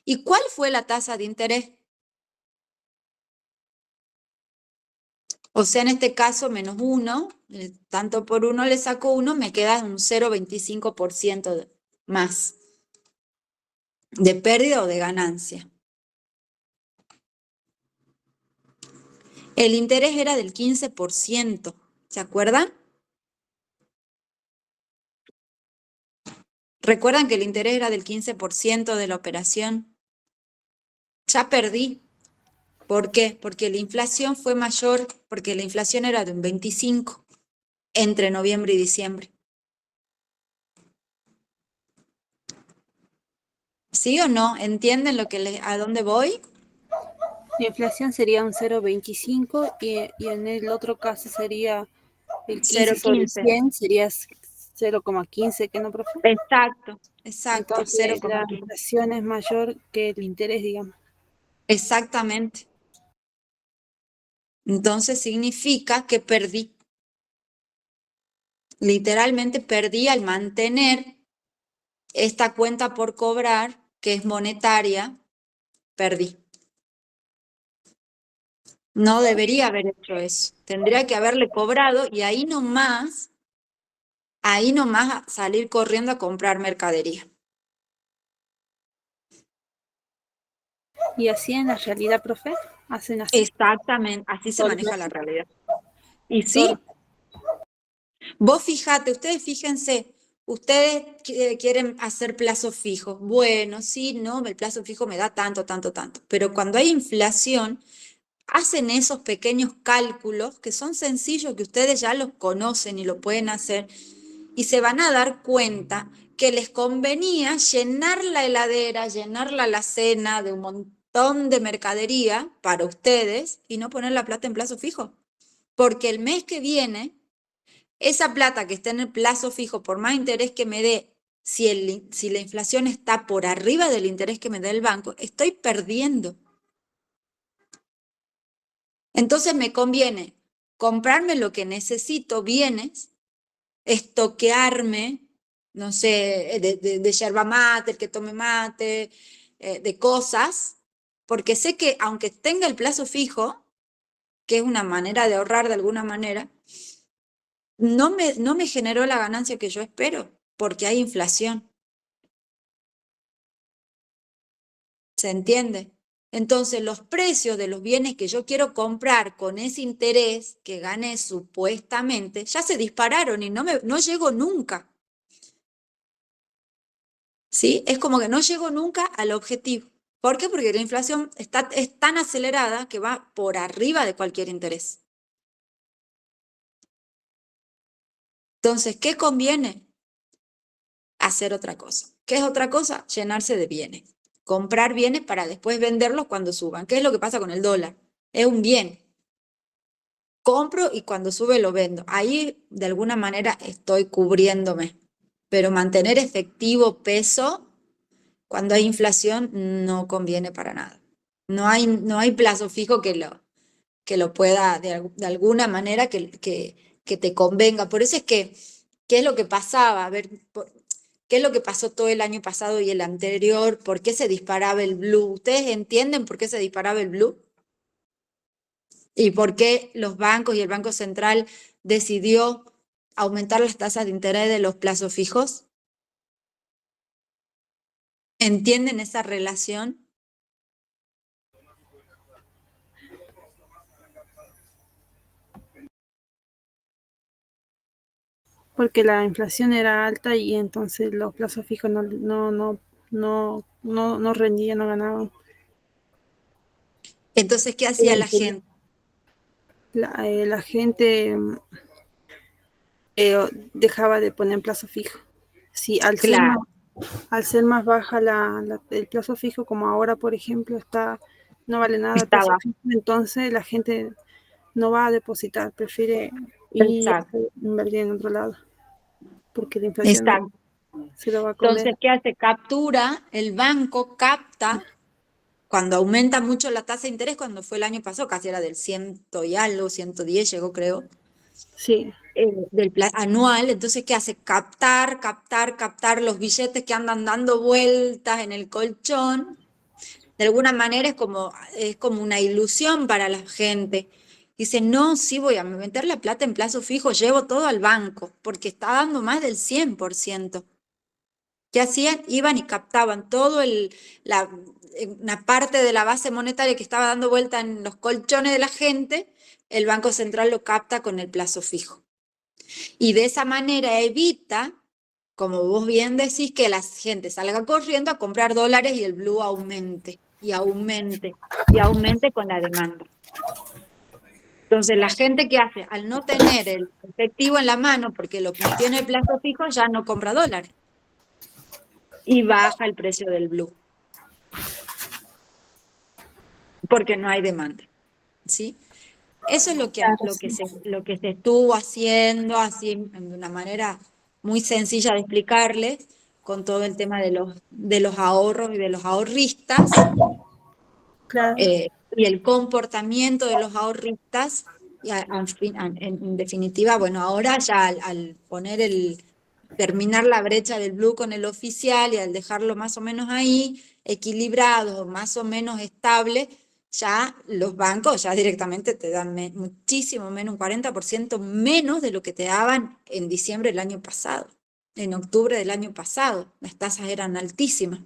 ¿Y cuál fue la tasa de interés? O sea, en este caso, menos 1, tanto por 1 le saco 1, me queda un 0,25% más de pérdida o de ganancia. El interés era del 15%, ¿se acuerdan? ¿Recuerdan que el interés era del 15% de la operación? Ya perdí. ¿Por qué? Porque la inflación fue mayor, porque la inflación era de un 25 entre noviembre y diciembre. ¿Sí o no? ¿Entienden a dónde voy? La inflación sería un 0,25 y en el otro caso sería el 15 sobre 0,15. 100, sería 0,15, ¿qué no, profe? Exacto, exacto, Entonces la 0,15. inflación es mayor que el interés, digamos. Exactamente. Entonces significa que perdí. Literalmente perdí al mantener esta cuenta por cobrar, que es monetaria, perdí. No debería haber hecho eso. Tendría que haberle cobrado y ahí nomás salir corriendo a comprar mercadería. Y así en la realidad, profe, hacen así. Exactamente, así se Todos maneja la los realidad. Y todos. sí, vos fíjate, ustedes fíjense, ustedes quieren hacer plazos fijos. Bueno, sí, no, el plazo fijo me da tanto, tanto, tanto. Pero cuando hay inflación, hacen esos pequeños cálculos que son sencillos, que ustedes ya los conocen y lo pueden hacer, y se van a dar cuenta que les convenía llenar la heladera, llenar la alacena de un montón de mercadería para ustedes y no poner la plata en plazo fijo. Porque el mes que viene, esa plata que está en el plazo fijo, por más interés que me dé, si la inflación está por arriba del interés que me dé el banco, estoy perdiendo. Entonces me conviene comprarme lo que necesito, bienes, estoquearme, no sé, de yerba mate, el que tome mate, de cosas, porque sé que aunque tenga el plazo fijo, que es una manera de ahorrar de alguna manera, no me generó la ganancia que yo espero, porque hay inflación. ¿Se entiende? Entonces, los precios de los bienes que yo quiero comprar con ese interés que gané supuestamente, ya se dispararon y no llego nunca. ¿Sí? Es como que no llego nunca al objetivo. ¿Por qué? Porque la inflación es tan acelerada que va por arriba de cualquier interés. Entonces, ¿qué conviene? Hacer otra cosa. ¿Qué es otra cosa? Llenarse de bienes. Comprar bienes para después venderlos cuando suban. ¿Qué es lo que pasa con el dólar? Es un bien. Compro y cuando sube lo vendo. Ahí de alguna manera estoy cubriéndome. Pero mantener efectivo peso cuando hay inflación no conviene para nada. No hay plazo fijo que lo pueda de alguna manera que te convenga. Por eso es que, ¿qué es lo que pasaba? A ver, ¿qué es lo que pasó todo el año pasado y el anterior? ¿Por qué se disparaba el blue? ¿Ustedes entienden por qué se disparaba el blue? ¿Y por qué los bancos y el Banco Central decidió aumentar las tasas de interés de los plazos fijos? ¿Entienden esa relación? Porque la inflación era alta y entonces los plazos fijos no rendían, no ganaban. Entonces, ¿qué hacía la gente? La gente dejaba de poner plazo fijo. Sí, Claro, al ser más baja el plazo fijo, como ahora, por ejemplo, no vale nada el plazo estaba. fijo, entonces la gente no va a depositar, prefiere ir a Exacto. invertir en otro lado, porque la inflación Exacto. se lo va a comer. Entonces, ¿qué hace? El banco capta, cuando aumenta mucho la tasa de interés, cuando fue el año pasado, casi era del 100 y algo, 110 llegó creo, Sí, anual, entonces, ¿qué hace? Captar los billetes que andan dando vueltas en el colchón. De alguna manera es como una ilusión para la gente. Dice, no, sí voy a meter la plata en plazo fijo, llevo todo al banco, porque está dando más del 100%. ¿Qué hacían? Iban y captaban una parte de la base monetaria que estaba dando vuelta en los colchones de la gente, el Banco Central lo capta con el plazo fijo. Y de esa manera evita, como vos bien decís, que la gente salga corriendo a comprar dólares y el blue aumente, y aumente, y aumente con la demanda. Entonces, la gente que hace, al no tener el efectivo en la mano, porque lo metió en el plazo fijo, ya no compra dólares y baja el precio del blue. porque no hay demanda, ¿sí? Eso es Claro, lo que se estuvo haciendo, así de una manera muy sencilla de explicarles, con todo el tema de los ahorros y de los ahorristas, claro. y el comportamiento de los ahorristas, y en definitiva, bueno, ahora ya al poner terminar la brecha del blue con el oficial y al dejarlo más o menos ahí, equilibrado, más o menos estable, ya los bancos ya directamente te dan muchísimo menos, un 40% menos de lo que te daban en diciembre del año pasado, en octubre del año pasado. Las tasas eran altísimas.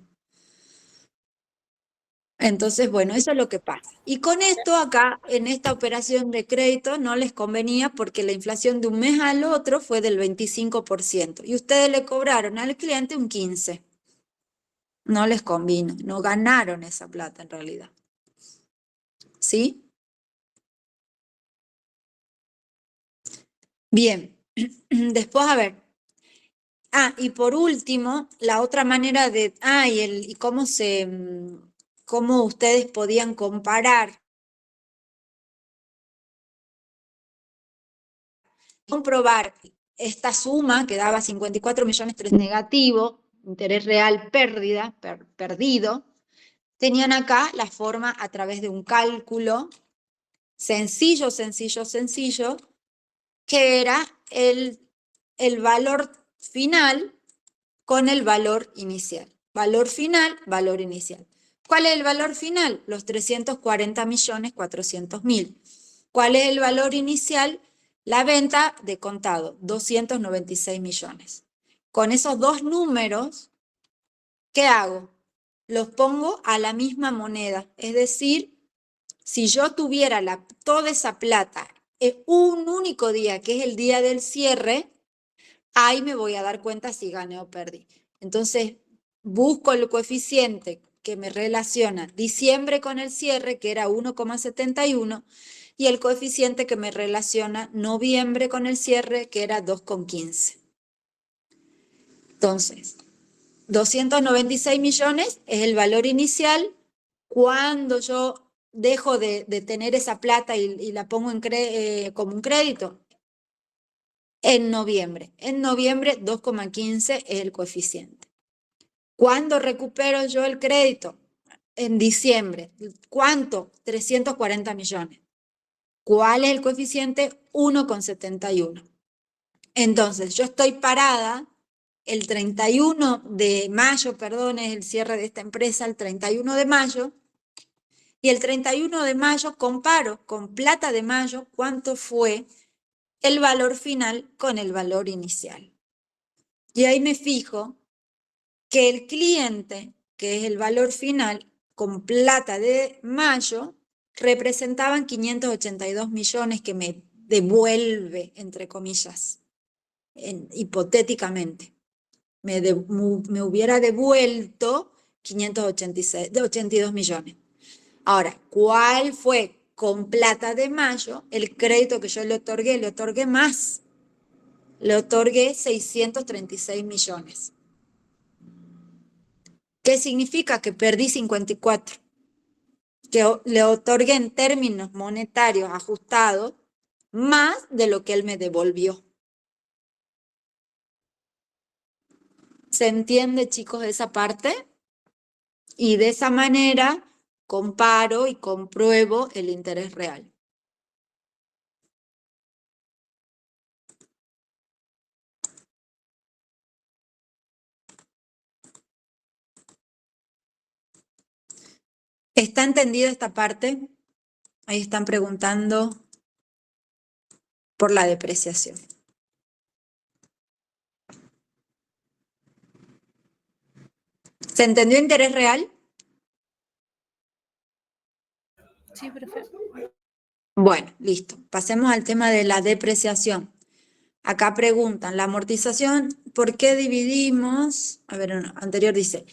Entonces, bueno, eso es lo que pasa. Y con esto acá, en esta operación de crédito, no les convenía porque la inflación de un mes al otro fue del 25% y ustedes le cobraron al cliente un 15%. No les convino, no ganaron esa plata en realidad. ¿Sí? Bien, después a ver. Ah, y por último, la otra manera de, y cómo ustedes podían comparar, comprobar esta suma que daba 54 millones negativo, interés real pérdida, perdido, tenían acá la forma a través de un cálculo sencillo, que era el valor final con el valor inicial. Valor final, valor inicial. ¿Cuál es el valor final? Los 340.400.000. ¿Cuál es el valor inicial? La venta de contado, 296 millones. Con esos dos números, ¿qué hago? Los pongo a la misma moneda. Es decir, si yo tuviera toda esa plata en un único día, que es el día del cierre, ahí me voy a dar cuenta si gané o perdí. Entonces, busco el coeficiente que me relaciona diciembre con el cierre, que era 1,71, y el coeficiente que me relaciona noviembre con el cierre, que era 2,15. Entonces, 296 millones es el valor inicial. Cuando yo dejo de tener esa plata y la pongo como un crédito, en noviembre. En noviembre 2,15 es el coeficiente. ¿Cuándo recupero yo el crédito? En diciembre. ¿Cuánto? 340 millones. ¿Cuál es el coeficiente? 1,71. Entonces, yo estoy parada el 31 de mayo, perdón, es el cierre de esta empresa, el 31 de mayo, y el 31 de mayo comparo con plata de mayo cuánto fue el valor final con el valor inicial. Y ahí me fijo que el cliente, que es el valor final, con plata de mayo, representaban 582 millones que me devuelve, entre comillas, hipotéticamente. Me hubiera devuelto 82 millones. Ahora, ¿cuál fue con plata de mayo el crédito que yo le otorgué? Le otorgué más. Le otorgué 636 millones. ¿Qué significa? Que perdí 54, que le otorgué en términos monetarios ajustados más de lo que él me devolvió. ¿Se entiende, chicos, esa parte? Y de esa manera comparo y compruebo el interés real. ¿Está entendida esta parte? Ahí están preguntando por la depreciación. ¿Se entendió interés real? Sí, perfecto. Bueno, listo. Pasemos al tema de la depreciación. Acá preguntan, la amortización, ¿por qué dividimos? A ver, anterior dice,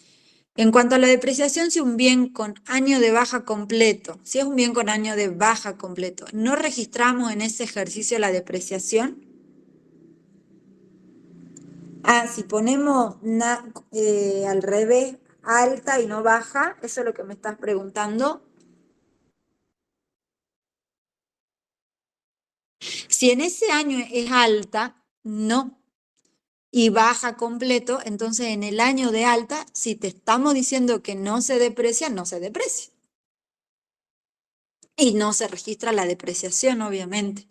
en cuanto a la depreciación, si un bien con año de baja completo, si es un bien con año de baja completo, ¿no registramos en ese ejercicio la depreciación? Ah, si ponemos al revés, alta y no baja, eso es lo que me estás preguntando. Si en ese año es alta, no. Y baja completo, entonces en el año de alta, si te estamos diciendo que no se deprecia, no se deprecia. Y no se registra la depreciación, obviamente.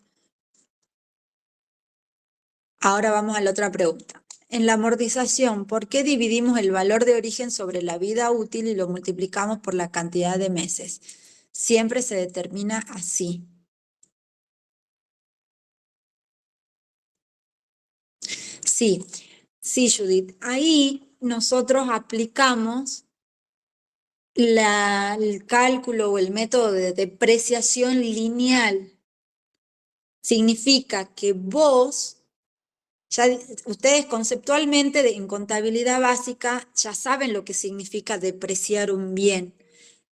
Ahora vamos a la otra pregunta. En la amortización, ¿por qué dividimos el valor de origen sobre la vida útil y lo multiplicamos por la cantidad de meses? Siempre se determina así. Sí, sí, Judith. Ahí nosotros aplicamos el cálculo o el método de depreciación lineal. Significa que vos, ya ustedes conceptualmente en contabilidad básica ya saben lo que significa depreciar un bien.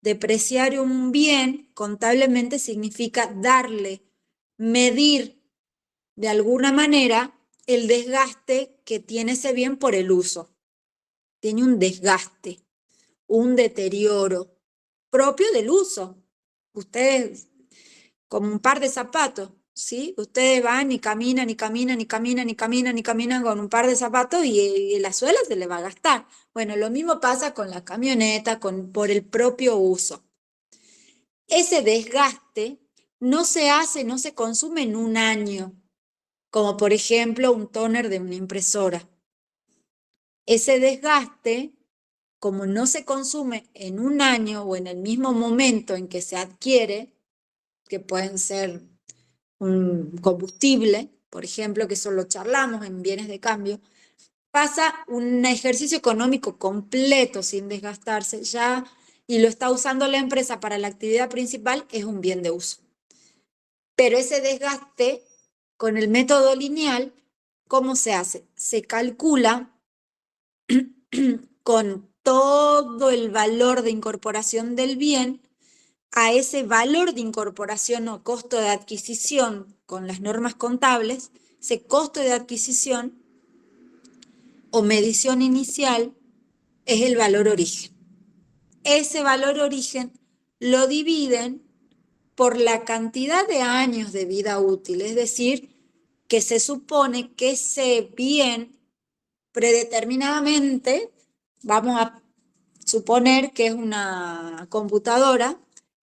Depreciar un bien contablemente significa medir de alguna manera el desgaste que tiene ese bien por el uso. Tiene un desgaste, un deterioro propio del uso. Ustedes, como un par de zapatos, ¿sí? Ustedes van y caminan, y caminan, y caminan, y caminan, y caminan con un par de zapatos y la suela se le va a gastar. Bueno, lo mismo pasa con la camioneta, por el propio uso. Ese desgaste no se hace, no se consume en un año, como por ejemplo un tóner de una impresora. Ese desgaste, como no se consume en un año o en el mismo momento en que se adquiere, que pueden ser un combustible, por ejemplo, que eso lo charlamos en bienes de cambio, pasa un ejercicio económico completo sin desgastarse ya y lo está usando la empresa para la actividad principal, es un bien de uso. Pero ese desgaste con el método lineal, ¿cómo se hace? Se calcula con todo el valor de incorporación del bien a ese valor de incorporación o costo de adquisición con las normas contables, ese costo de adquisición o medición inicial es el valor origen. Ese valor origen lo dividen por la cantidad de años de vida útil, es decir, que se supone que ese bien predeterminadamente, vamos a suponer que es una computadora,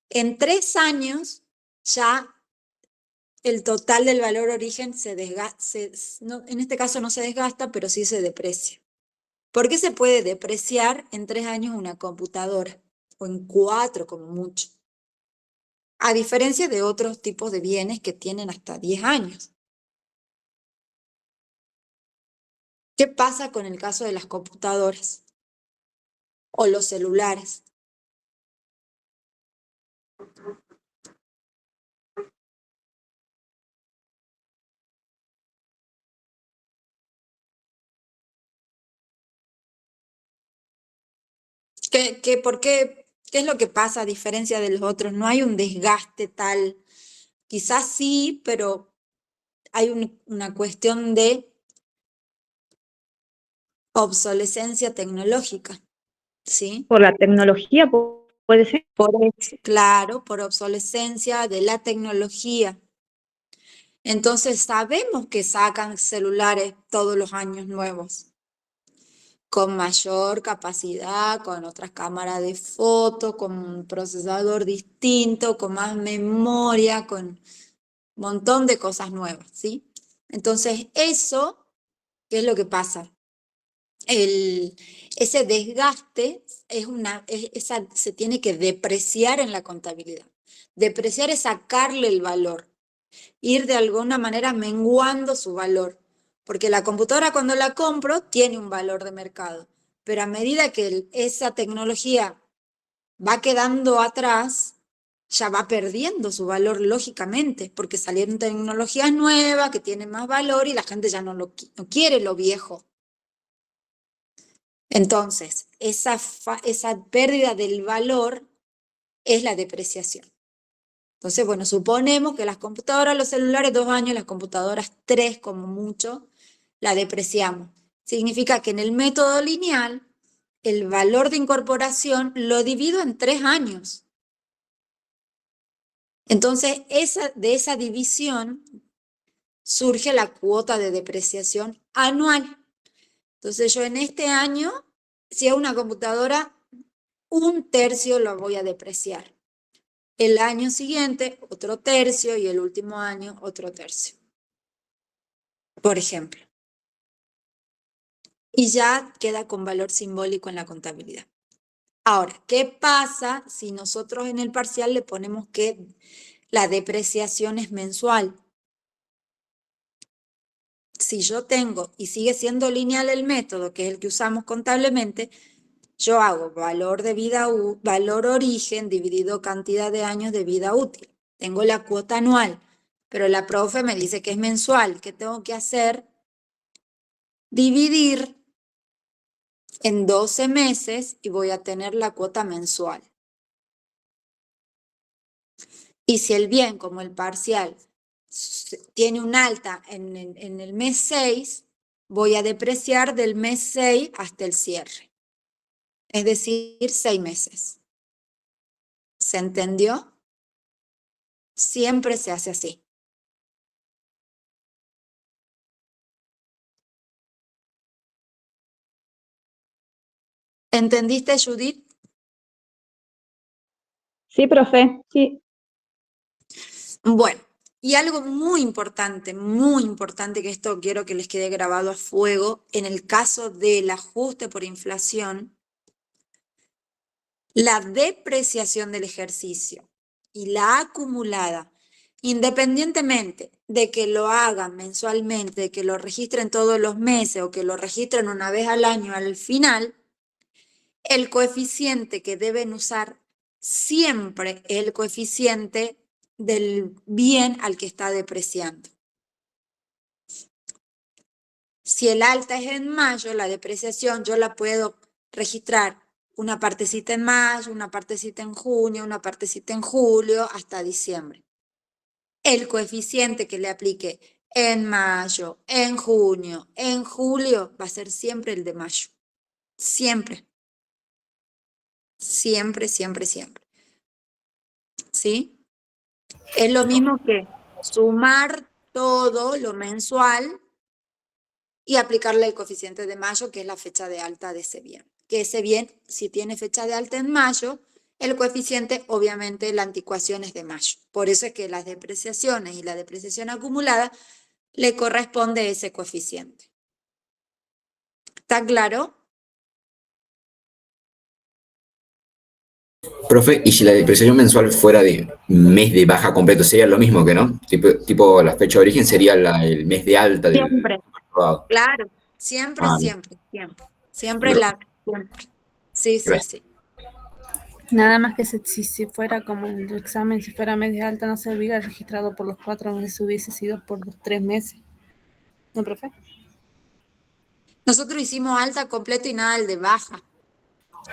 en 3 años ya el total del valor origen se desgasta, en este caso no se desgasta, pero sí se deprecia. ¿Por qué se puede depreciar en 3 años una computadora? O en 4 como mucho. A diferencia de otros tipos de bienes que tienen hasta 10 años. ¿Qué pasa con el caso de las computadoras? O los celulares. ¿Qué es lo que pasa a diferencia de los otros? No hay un desgaste tal, quizás sí, pero hay una cuestión de obsolescencia tecnológica, ¿sí? Por la tecnología puede ser. Claro, por obsolescencia de la tecnología. Entonces sabemos que sacan celulares todos los años nuevos, con mayor capacidad, con otras cámaras de foto, con un procesador distinto, con más memoria, con un montón de cosas nuevas, ¿sí? Entonces eso, ¿qué es lo que pasa? Ese desgaste se tiene que depreciar en la contabilidad. Depreciar es sacarle el valor, ir de alguna manera menguando su valor, porque la computadora cuando la compro tiene un valor de mercado, pero a medida que esa tecnología va quedando atrás, ya va perdiendo su valor lógicamente, porque salieron tecnologías nuevas que tienen más valor y la gente ya no quiere lo viejo. Entonces, esa pérdida del valor es la depreciación. Entonces, bueno, suponemos que las computadoras, los celulares 2 años, las computadoras 3 como mucho, la depreciamos. Significa que en el método lineal, el valor de incorporación lo divido en 3 años. Entonces, de esa división surge la cuota de depreciación anual. Entonces yo en este año, si es una computadora, 1/3 lo voy a depreciar. El año siguiente, otro tercio, y el último año, otro tercio. Por ejemplo. Y ya queda con valor simbólico en la contabilidad. Ahora, ¿qué pasa si nosotros en el parcial le ponemos que la depreciación es mensual? Si yo tengo, y sigue siendo lineal el método, que es el que usamos contablemente, yo hago valor de vida, valor origen dividido cantidad de años de vida útil. Tengo la cuota anual, pero la profe me dice que es mensual. ¿Qué tengo que hacer? Dividir en 12 meses y voy a tener la cuota mensual. Y si el bien, como el parcial, tiene un alta en el mes 6, voy a depreciar del mes 6 hasta el cierre. Es decir, 6 meses. ¿Se entendió? Siempre se hace así. ¿Entendiste, Judith? Sí, profe, sí. Bueno, y algo muy importante que esto quiero que les quede grabado a fuego, en el caso del ajuste por inflación, la depreciación del ejercicio y la acumulada, independientemente de que lo hagan mensualmente, de que lo registren todos los meses o que lo registren una vez al año al final, el coeficiente que deben usar siempre es el coeficiente del bien al que está depreciando. Si el alta es en mayo, la depreciación yo la puedo registrar una partecita en mayo, una partecita en junio, una partecita en julio, hasta diciembre. El coeficiente que le aplique en mayo, en junio, en julio, va a ser siempre el de mayo. Siempre. Siempre, siempre, siempre. ¿Sí? Es lo mismo que sumar todo lo mensual y aplicarle el coeficiente de mayo, que es la fecha de alta de ese bien. Que ese bien, si tiene fecha de alta en mayo, el coeficiente, obviamente, la anticuación es de mayo. Por eso es que las depreciaciones y la depreciación acumulada le corresponde ese coeficiente. ¿Está claro? Profe, y si la depreciación mensual fuera de mes de baja completo, sería lo mismo que no? Tipo la fecha de origen sería el mes de alta del Siempre. aprobado. Claro. Siempre, Ah, siempre, siempre. Siempre la... Siempre. Sí, sí, sí. Nada más que si fuera como el examen, si fuera media alta, no se hubiera registrado por los 4 meses, hubiese sido por los 3 meses. ¿No, profe? Nosotros hicimos alta completo y nada el de baja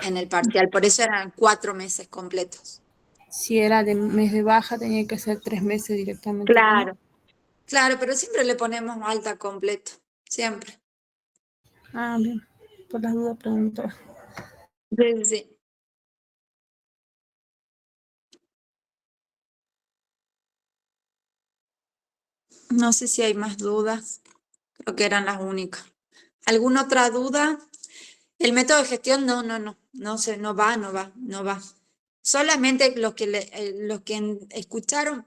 en el parcial, por eso eran 4 meses completos. Si era de mes de baja, tenía que ser 3 meses directamente. Claro. Claro, pero siempre le ponemos alta completo, siempre. Ah, bien. Por las dudas pregunto. Sí, sí. No sé si hay más dudas. Creo que eran las únicas. ¿Alguna otra duda? El método de gestión, no va. Solamente los que escucharon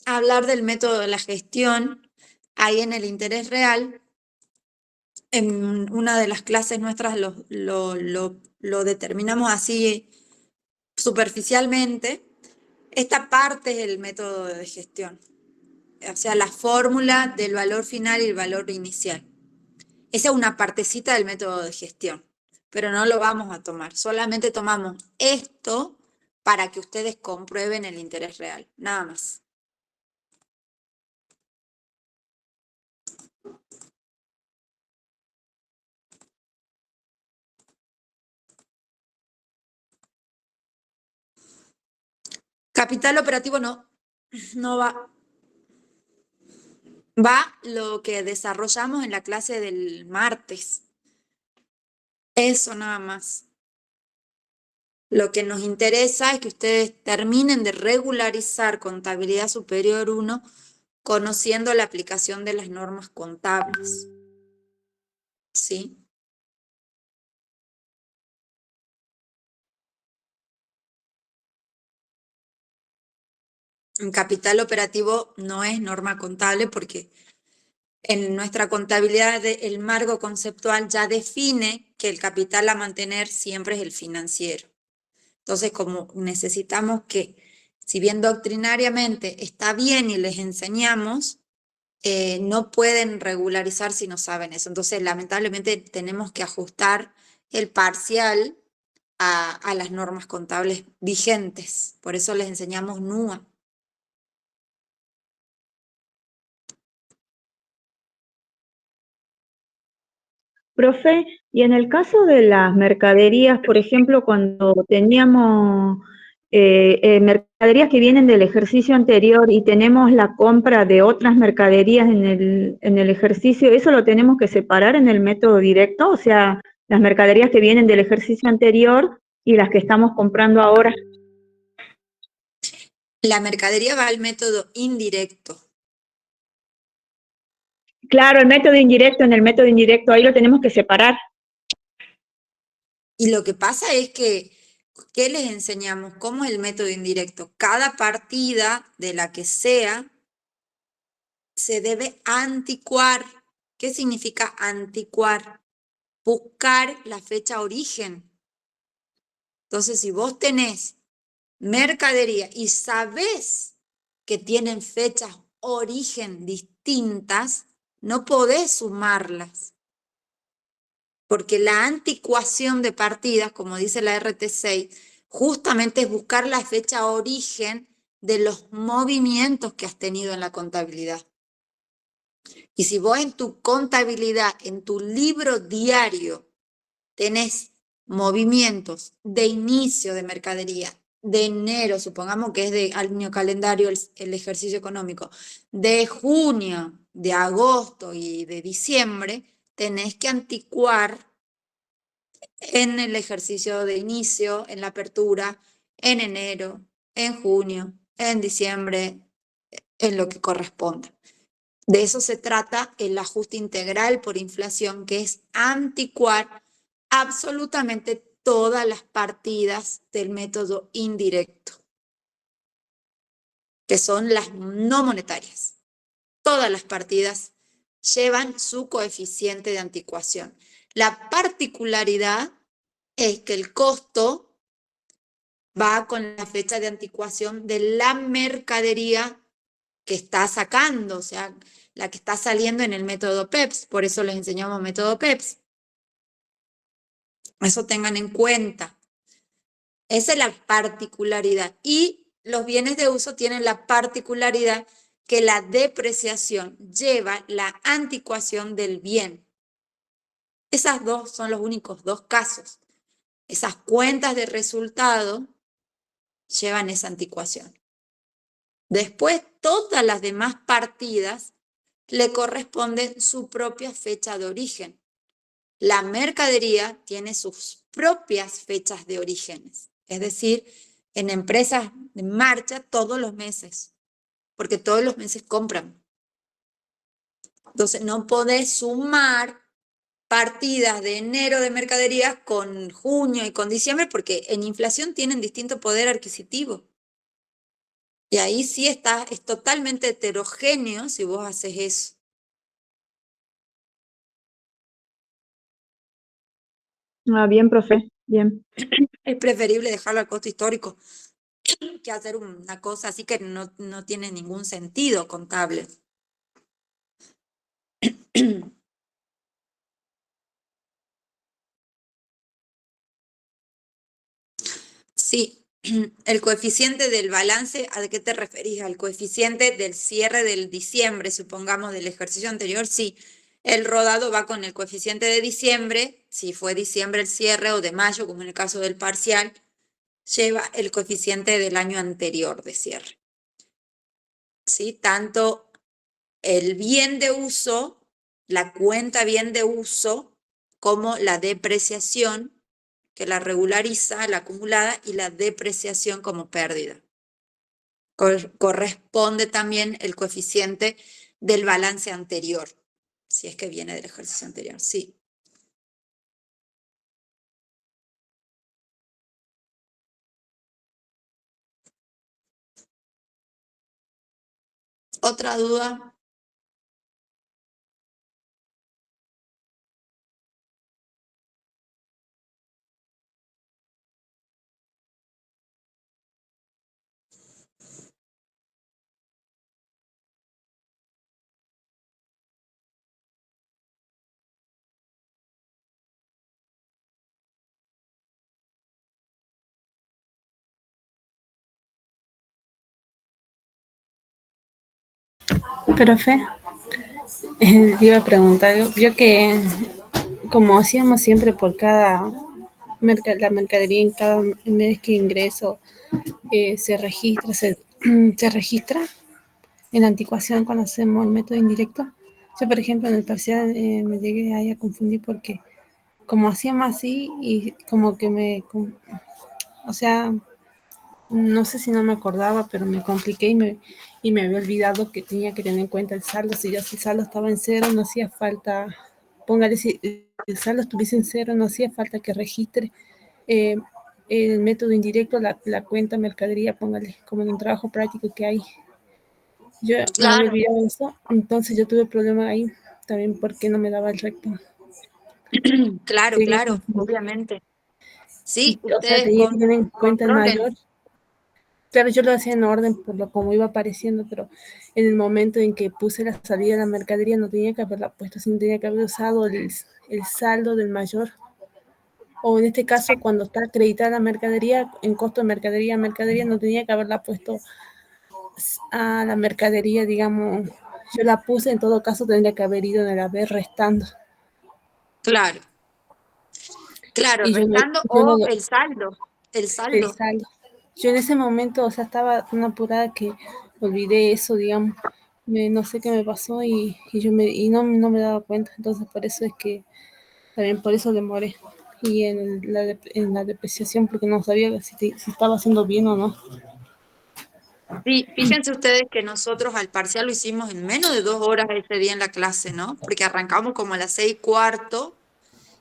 hablar del método de la gestión, ahí en el interés real, en una de las clases nuestras lo determinamos así superficialmente. Esta parte es el método de gestión, o sea, la fórmula del valor final y el valor inicial. Esa es una partecita del método de gestión, pero no lo vamos a tomar. Solamente tomamos esto para que ustedes comprueben el interés real, nada más. Capital operativo no va. Va lo que desarrollamos en la clase del martes. Eso nada más. Lo que nos interesa es que ustedes terminen de regularizar contabilidad superior 1 conociendo la aplicación de las normas contables. ¿Sí? En capital operativo no es norma contable porque en nuestra contabilidad el marco conceptual ya define que el capital a mantener siempre es el financiero. Entonces, como necesitamos que, si bien doctrinariamente está bien y les enseñamos, no pueden regularizar si no saben eso. Entonces, lamentablemente, tenemos que ajustar el parcial a las normas contables vigentes. Por eso les enseñamos NUA. Profe, y en el caso de las mercaderías, por ejemplo, cuando teníamos mercaderías que vienen del ejercicio anterior y tenemos la compra de otras mercaderías en el ejercicio, ¿eso lo tenemos que separar en el método directo? O sea, las mercaderías que vienen del ejercicio anterior y las que estamos comprando ahora. La mercadería va al método indirecto. Claro, el método indirecto, en el método indirecto, ahí lo tenemos que separar. Y lo que pasa es que, ¿qué les enseñamos? ¿Cómo es el método indirecto? Cada partida de la que sea se debe anticuar. ¿Qué significa anticuar? Buscar la fecha origen. Entonces, si vos tenés mercadería y sabés que tienen fechas origen distintas, no podés sumarlas. Porque la anticuación de partidas, como dice la RT6, justamente es buscar la fecha origen de los movimientos que has tenido en la contabilidad. Y si vos en tu contabilidad, en tu libro diario, tenés movimientos de inicio de mercadería, de enero, supongamos que es de año calendario el ejercicio económico, de junio, de agosto y de diciembre, tenés que anticuar en el ejercicio de inicio, en la apertura, en enero, en junio, en diciembre, en lo que corresponda. De eso se trata el ajuste integral por inflación, que es anticuar absolutamente todas las partidas del método indirecto, que son las no monetarias. Todas las partidas llevan su coeficiente de anticuación. La particularidad es que el costo va con la fecha de anticuación de la mercadería que está sacando, o sea, la que está saliendo en el método PEPS. Por eso les enseñamos método PEPS. Eso tengan en cuenta. Esa es la particularidad. Y los bienes de uso tienen la particularidad que la depreciación lleva la anticuación del bien. Esas dos son los únicos dos casos. Esas cuentas de resultado llevan esa anticuación. Después, todas las demás partidas le corresponden su propia fecha de origen. La mercadería tiene sus propias fechas de orígenes, es decir, en empresas en marcha todos los meses, porque todos los meses compran. Entonces, no podés sumar partidas de enero de mercadería con junio y con diciembre, porque en inflación tienen distinto poder adquisitivo. Y ahí sí es totalmente heterogéneo si vos haces eso. Ah, bien, profe, bien. Es preferible dejarlo al costo histórico que hacer una cosa así que no tiene ningún sentido contable. Sí, el coeficiente del balance, ¿a qué te referís? ¿Al coeficiente del cierre del diciembre, supongamos, del ejercicio anterior? Sí, el rodado va con el coeficiente de diciembre, si fue diciembre el cierre o de mayo, como en el caso del parcial, lleva el coeficiente del año anterior de cierre. ¿Sí? Tanto el bien de uso, la cuenta bien de uso, como la depreciación, que la regulariza, la acumulada, y la depreciación como pérdida. corresponde también el coeficiente del balance anterior, si es que viene del ejercicio anterior, sí. ¿Otra duda? Profe, iba a preguntar, yo que como hacíamos siempre por cada la mercadería en cada mes que ingreso, se registra, se registra en la anticuación cuando hacemos el método indirecto. Yo, por ejemplo, en el parcial me llegué ahí a confundir porque como hacíamos así y como que o sea, no sé si no me acordaba, pero me compliqué y me había olvidado que tenía que tener en cuenta el saldo. Si el saldo estaba en cero, no hacía falta, póngale, si el saldo estuviese en cero, no hacía falta que registre eh, el método indirecto, la cuenta mercadería, póngale, como en un trabajo práctico que hay. Yo me había Claro, olvidado eso, entonces yo tuve problema ahí también porque no me daba el recto. claro, Llegué a claro, confundir. obviamente. Sí, O sea, ustedes tenía que tener en cuenta el mayor. controlen. Claro, yo lo hacía en orden por lo como iba apareciendo, pero en el momento en que puse la salida de la mercadería no tenía que haberla puesto, sino tenía que haber usado el saldo del mayor. O en este caso, cuando está acreditada la mercadería, en costo de mercadería, no tenía que haberla puesto a la mercadería, digamos. Yo la puse, en todo caso tendría que haber ido en el haber restando. Claro, claro, Y restando yo no o el saldo, el el saldo. saldo. Yo en ese momento, o sea, estaba tan apurada que olvidé eso, digamos. No sé qué me pasó y no me daba cuenta. Entonces, por eso es que también por eso demoré. Y en la depreciación, porque no sabía si estaba haciendo bien o no. Sí, fíjense ustedes que nosotros al parcial lo hicimos en menos de 2 horas ese día en la clase, ¿no? Porque arrancamos como a las 6:15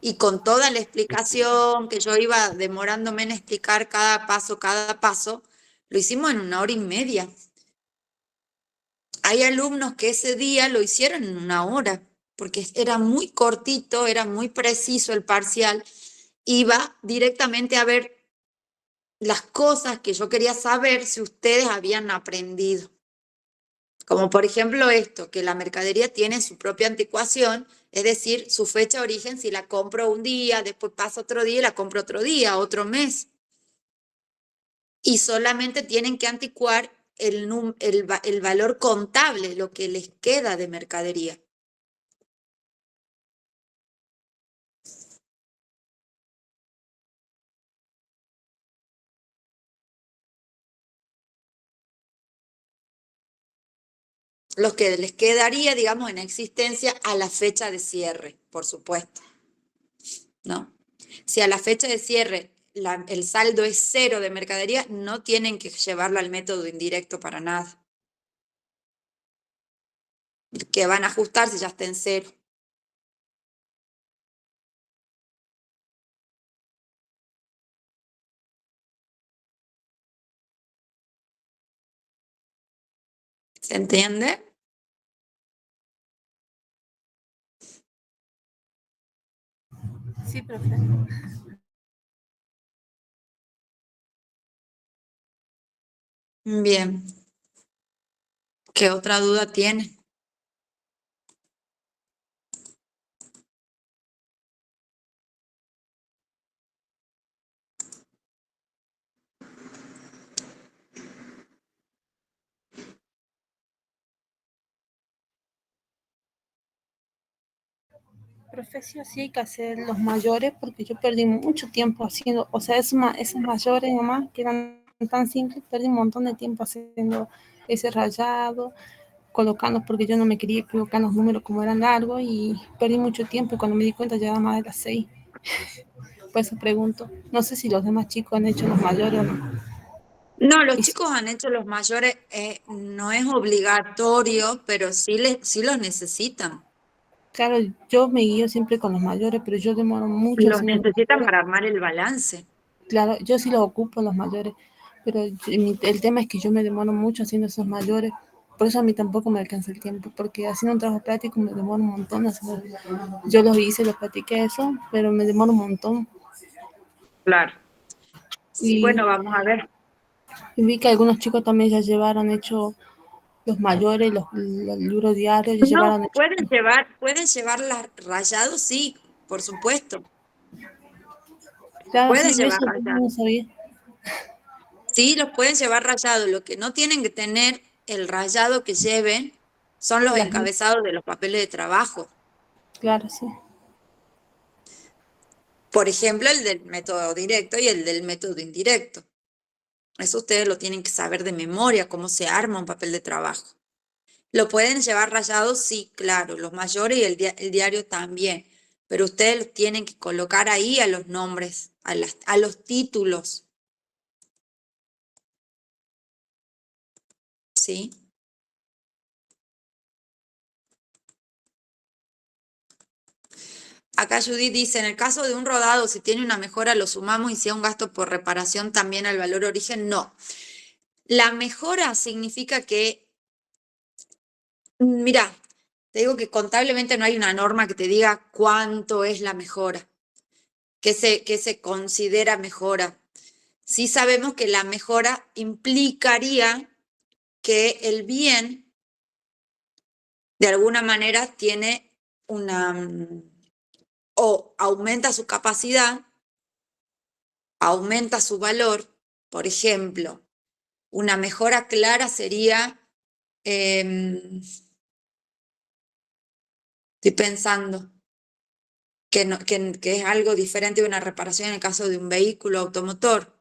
y con toda la explicación que yo iba demorándome en explicar cada paso, lo hicimos en 1 hora y media. Hay alumnos que ese día lo hicieron en 1 hora, porque era muy cortito, era muy preciso el parcial, iba directamente a ver las cosas que yo quería saber si ustedes habían aprendido. Como por ejemplo esto, que la mercadería tiene su propia anticuación, es decir, su fecha de origen, si la compro un día, después pasa otro día y la compro otro día, otro mes. Y solamente tienen que anticuar el valor contable, lo que les queda de mercadería. Los que les quedaría, digamos, en existencia a la fecha de cierre, por supuesto, ¿no? Si a la fecha de cierre el saldo es cero de mercadería, no tienen que llevarlo al método indirecto para nada. Que van a ajustar si ya está en cero. ¿Se entiende? Sí, profe. Bien. ¿Qué otra duda tiene? Profesio sí hay que hacer los mayores porque yo perdí mucho tiempo haciendo, o sea, esos mayores nomás que eran tan simples, perdí un montón de tiempo haciendo ese rayado, colocando porque yo no me quería equivocar los números como eran largos y perdí mucho tiempo y cuando me di cuenta ya era más de las 6. Por eso pregunto, no sé si los demás chicos han hecho los mayores o no. No, los Y chicos han hecho los mayores, no es obligatorio, pero sí los necesitan. claro, yo me guío siempre con los mayores, pero yo demoro mucho Los haciendo los necesitan mayores. para armar el balance. Claro, yo sí los ocupo los mayores, pero el tema es que yo me demoro mucho haciendo esos mayores. Por eso a mí tampoco me alcanza el tiempo, porque haciendo un trabajo práctico me demoro un montón. Yo los hice, los practiqué eso, pero me demoro un montón. Claro. Sí, Y, bueno, vamos a ver. y vi que algunos chicos también ya llevaron hecho los mayores, los libros diarios, ya No, llevaron hecho. pueden llevarlas rayados, sí, por supuesto. Claro, Pueden sí, llevar eso yo rayados. no sabía. Sí, los pueden llevar rayados. Lo que no tienen que tener el rayado que lleven son los Las, encabezados de los papeles de trabajo. claro, sí. Por ejemplo, el del método directo y el del método indirecto. Eso ustedes lo tienen que saber de memoria, cómo se arma un papel de trabajo. ¿Lo pueden llevar rayados? Sí, claro, los mayores y el diario también. Pero ustedes tienen que colocar ahí a los nombres, a los títulos. ¿Sí? Acá Judith dice, en el caso de un rodado, si tiene una mejora, lo sumamos y si es un gasto por reparación también al valor origen, no. La mejora significa que, mira, te digo que contablemente no hay una norma que te diga cuánto es la mejora, qué se considera mejora. Sí sabemos que la mejora implicaría que el bien, de alguna manera, tiene o aumenta su capacidad, aumenta su valor. Por ejemplo, una mejora clara sería, estoy pensando, que es algo diferente de una reparación en el caso de un vehículo automotor.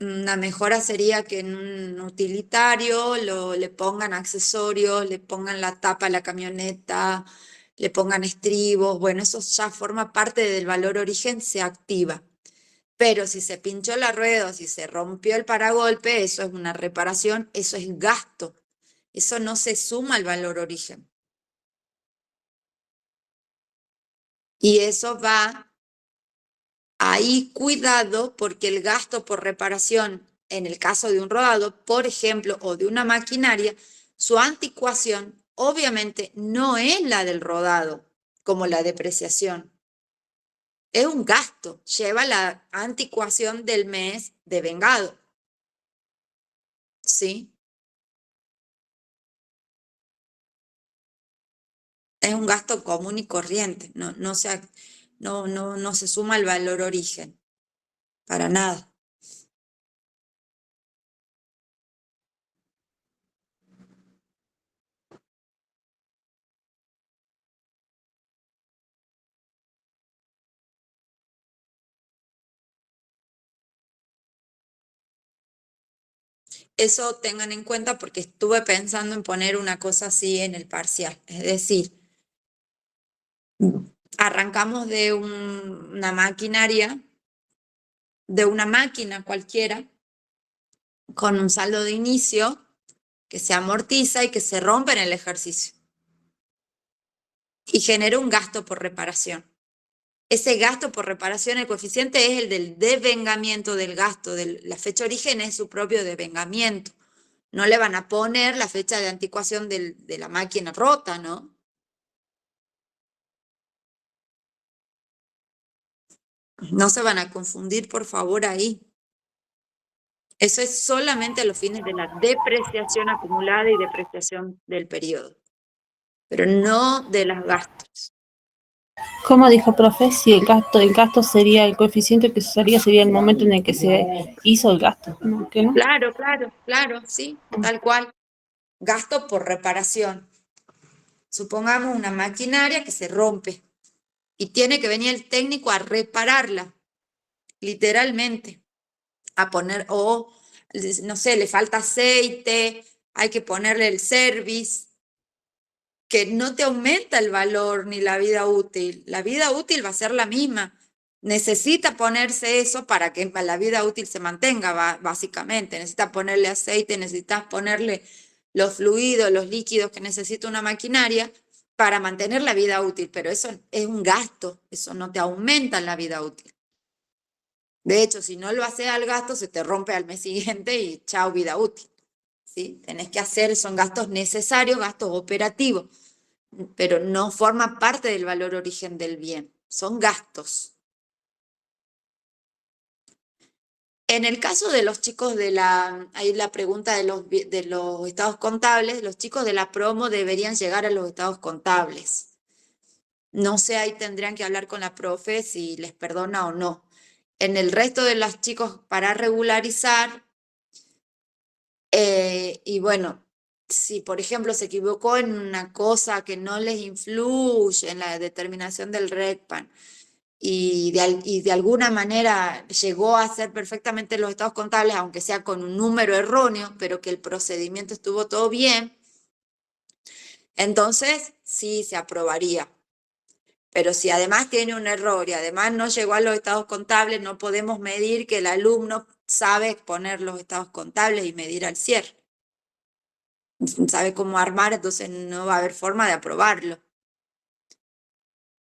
Una mejora sería que en un utilitario le pongan accesorios, le pongan la tapa a la camioneta, le pongan estribos. Bueno, eso ya forma parte del valor origen, se activa. Pero si se pinchó la rueda o si se rompió el paragolpe, eso es una reparación, eso es gasto. Eso no se suma al valor origen. Y eso va ahí, cuidado, porque el gasto por reparación, en el caso de un rodado, por ejemplo, o de una maquinaria, su anticuación obviamente no es la del rodado, como la depreciación. Es un gasto, lleva la anticuación del mes de vengado. ¿Sí? Es un gasto común y corriente, no se suma al valor origen, para nada. Eso tengan en cuenta porque estuve pensando en poner una cosa así en el parcial. Es decir, arrancamos de una maquinaria, de una máquina cualquiera, con un saldo de inicio que se amortiza y que se rompe en el ejercicio. Y genera un gasto por reparación. Ese gasto por reparación, el coeficiente es el del devengamiento del gasto. La fecha origen es su propio devengamiento. No le van a poner la fecha de anticuación de la máquina rota, ¿no? No se van a confundir, por favor, ahí. Eso es solamente a los fines de la depreciación acumulada y depreciación del periodo, pero no de los gastos. ¿Cómo dijo, profe? Si el gasto sería el coeficiente que se usaría, sería el momento en el que se hizo el gasto, ¿no? ¿Qué no? Claro, sí, tal cual. Gasto por reparación. Supongamos una maquinaria que se rompe y tiene que venir el técnico a repararla, literalmente, a poner, o no sé, le falta aceite, hay que ponerle el service, que no te aumenta el valor ni la vida útil. La vida útil va a ser la misma, necesita ponerse eso para que la vida útil se mantenga, básicamente. Necesita ponerle aceite, necesitas ponerle los fluidos, los líquidos que necesita una maquinaria para mantener la vida útil, pero eso es un gasto, eso no te aumenta la vida útil. De hecho, si no lo haces al gasto, se te rompe al mes siguiente y chao vida útil. ¿Sí? Tenés que hacer, son gastos necesarios, gastos operativos, pero no forma parte del valor origen del bien, son gastos. En el caso de los chicos ahí la pregunta de los estados contables, los chicos de la promo deberían llegar a los estados contables. No sé, ahí tendrían que hablar con la profe si les perdona o no. En el resto de los chicos para regularizar, y bueno, si por ejemplo se equivocó en una cosa que no les influye en la determinación del RECPAN y de alguna manera llegó a hacer perfectamente los estados contables, aunque sea con un número erróneo, pero que el procedimiento estuvo todo bien, entonces sí se aprobaría. Pero si además tiene un error y además no llegó a los estados contables, no podemos medir que el alumno sabe exponer los estados contables y medir al cierre. Sabe cómo armar, entonces no va a haber forma de aprobarlo.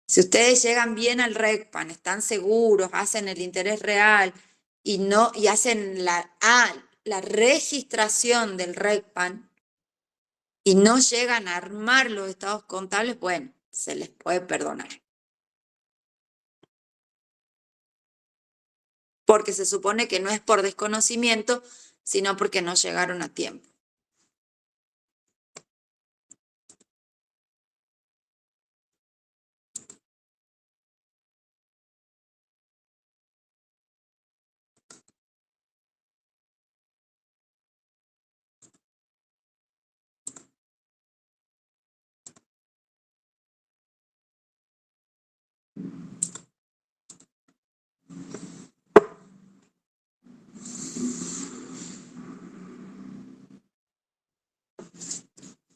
Si ustedes llegan bien al RECPAN, están seguros, hacen el interés real y hacen la registración del RECPAN y no llegan a armar los estados contables, bueno, se les puede perdonar. Porque se supone que no es por desconocimiento, sino porque no llegaron a tiempo.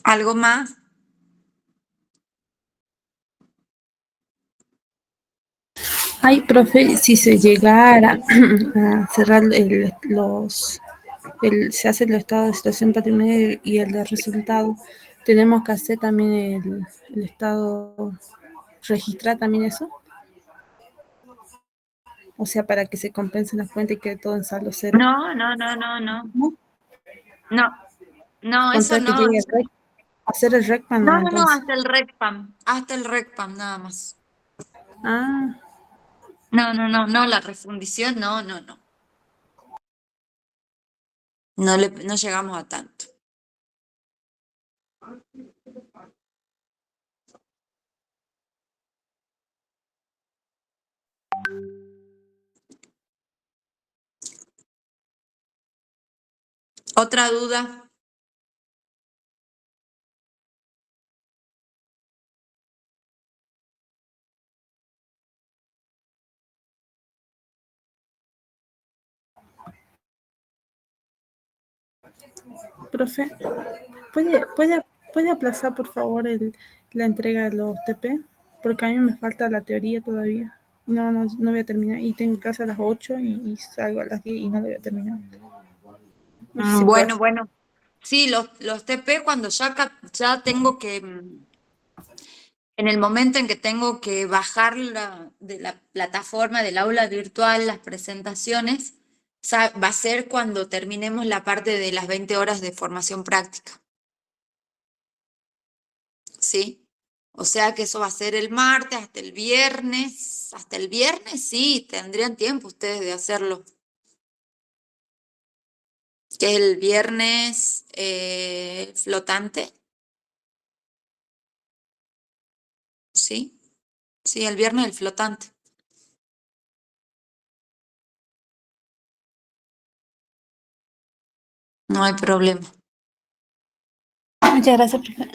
¿Algo más? Ay, profe, si se llegara a cerrar se hace el estado de situación patrimonial y el de resultado, tenemos que hacer también el estado, registrar también eso, o sea, para que se compensen las cuentas y quede todo en saldo cero. No, Con eso tal que no. llegue hacer el RECPAN, No, no, no, no, entonces. hasta el RECPAM nada más. Ah, No, la refundición, no. No llegamos a tanto. ¿Otra duda? profe, ¿puede aplazar por favor la entrega de los TP? Porque a mí me falta la teoría todavía. No voy a terminar. Y tengo clase a las 8 y salgo a las 10 y no lo voy a terminar. No sé si puede hacer. Bueno. Sí, los TP cuando ya tengo que, en el momento en que tengo que bajar de la plataforma del aula virtual las presentaciones, va a ser cuando terminemos la parte de las 20 horas de formación práctica. ¿Sí? O sea que eso va a ser el martes, hasta el viernes. Hasta el viernes sí, tendrían tiempo ustedes de hacerlo. Que es el viernes flotante. ¿Sí? Sí, el viernes el flotante. No hay problema. Muchas gracias, profe.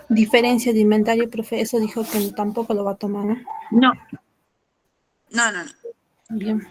Diferencia de inventario, profe, eso dijo que tampoco lo va a tomar, ¿no? No, No, no, no. Bien.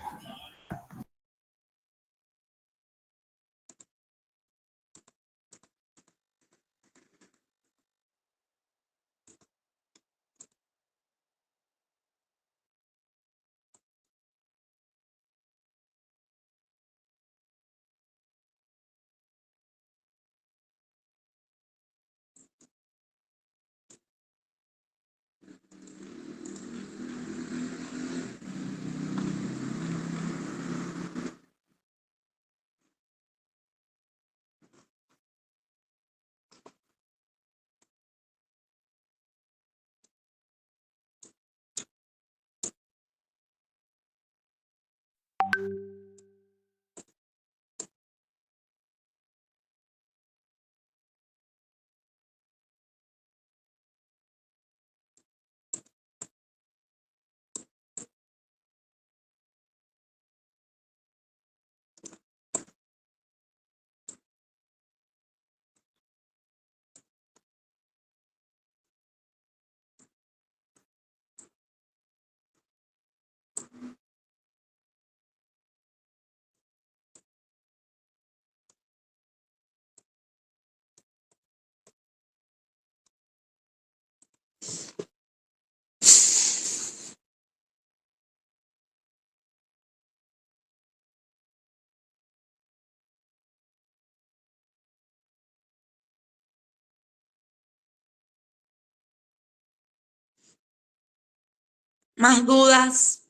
¿Más dudas?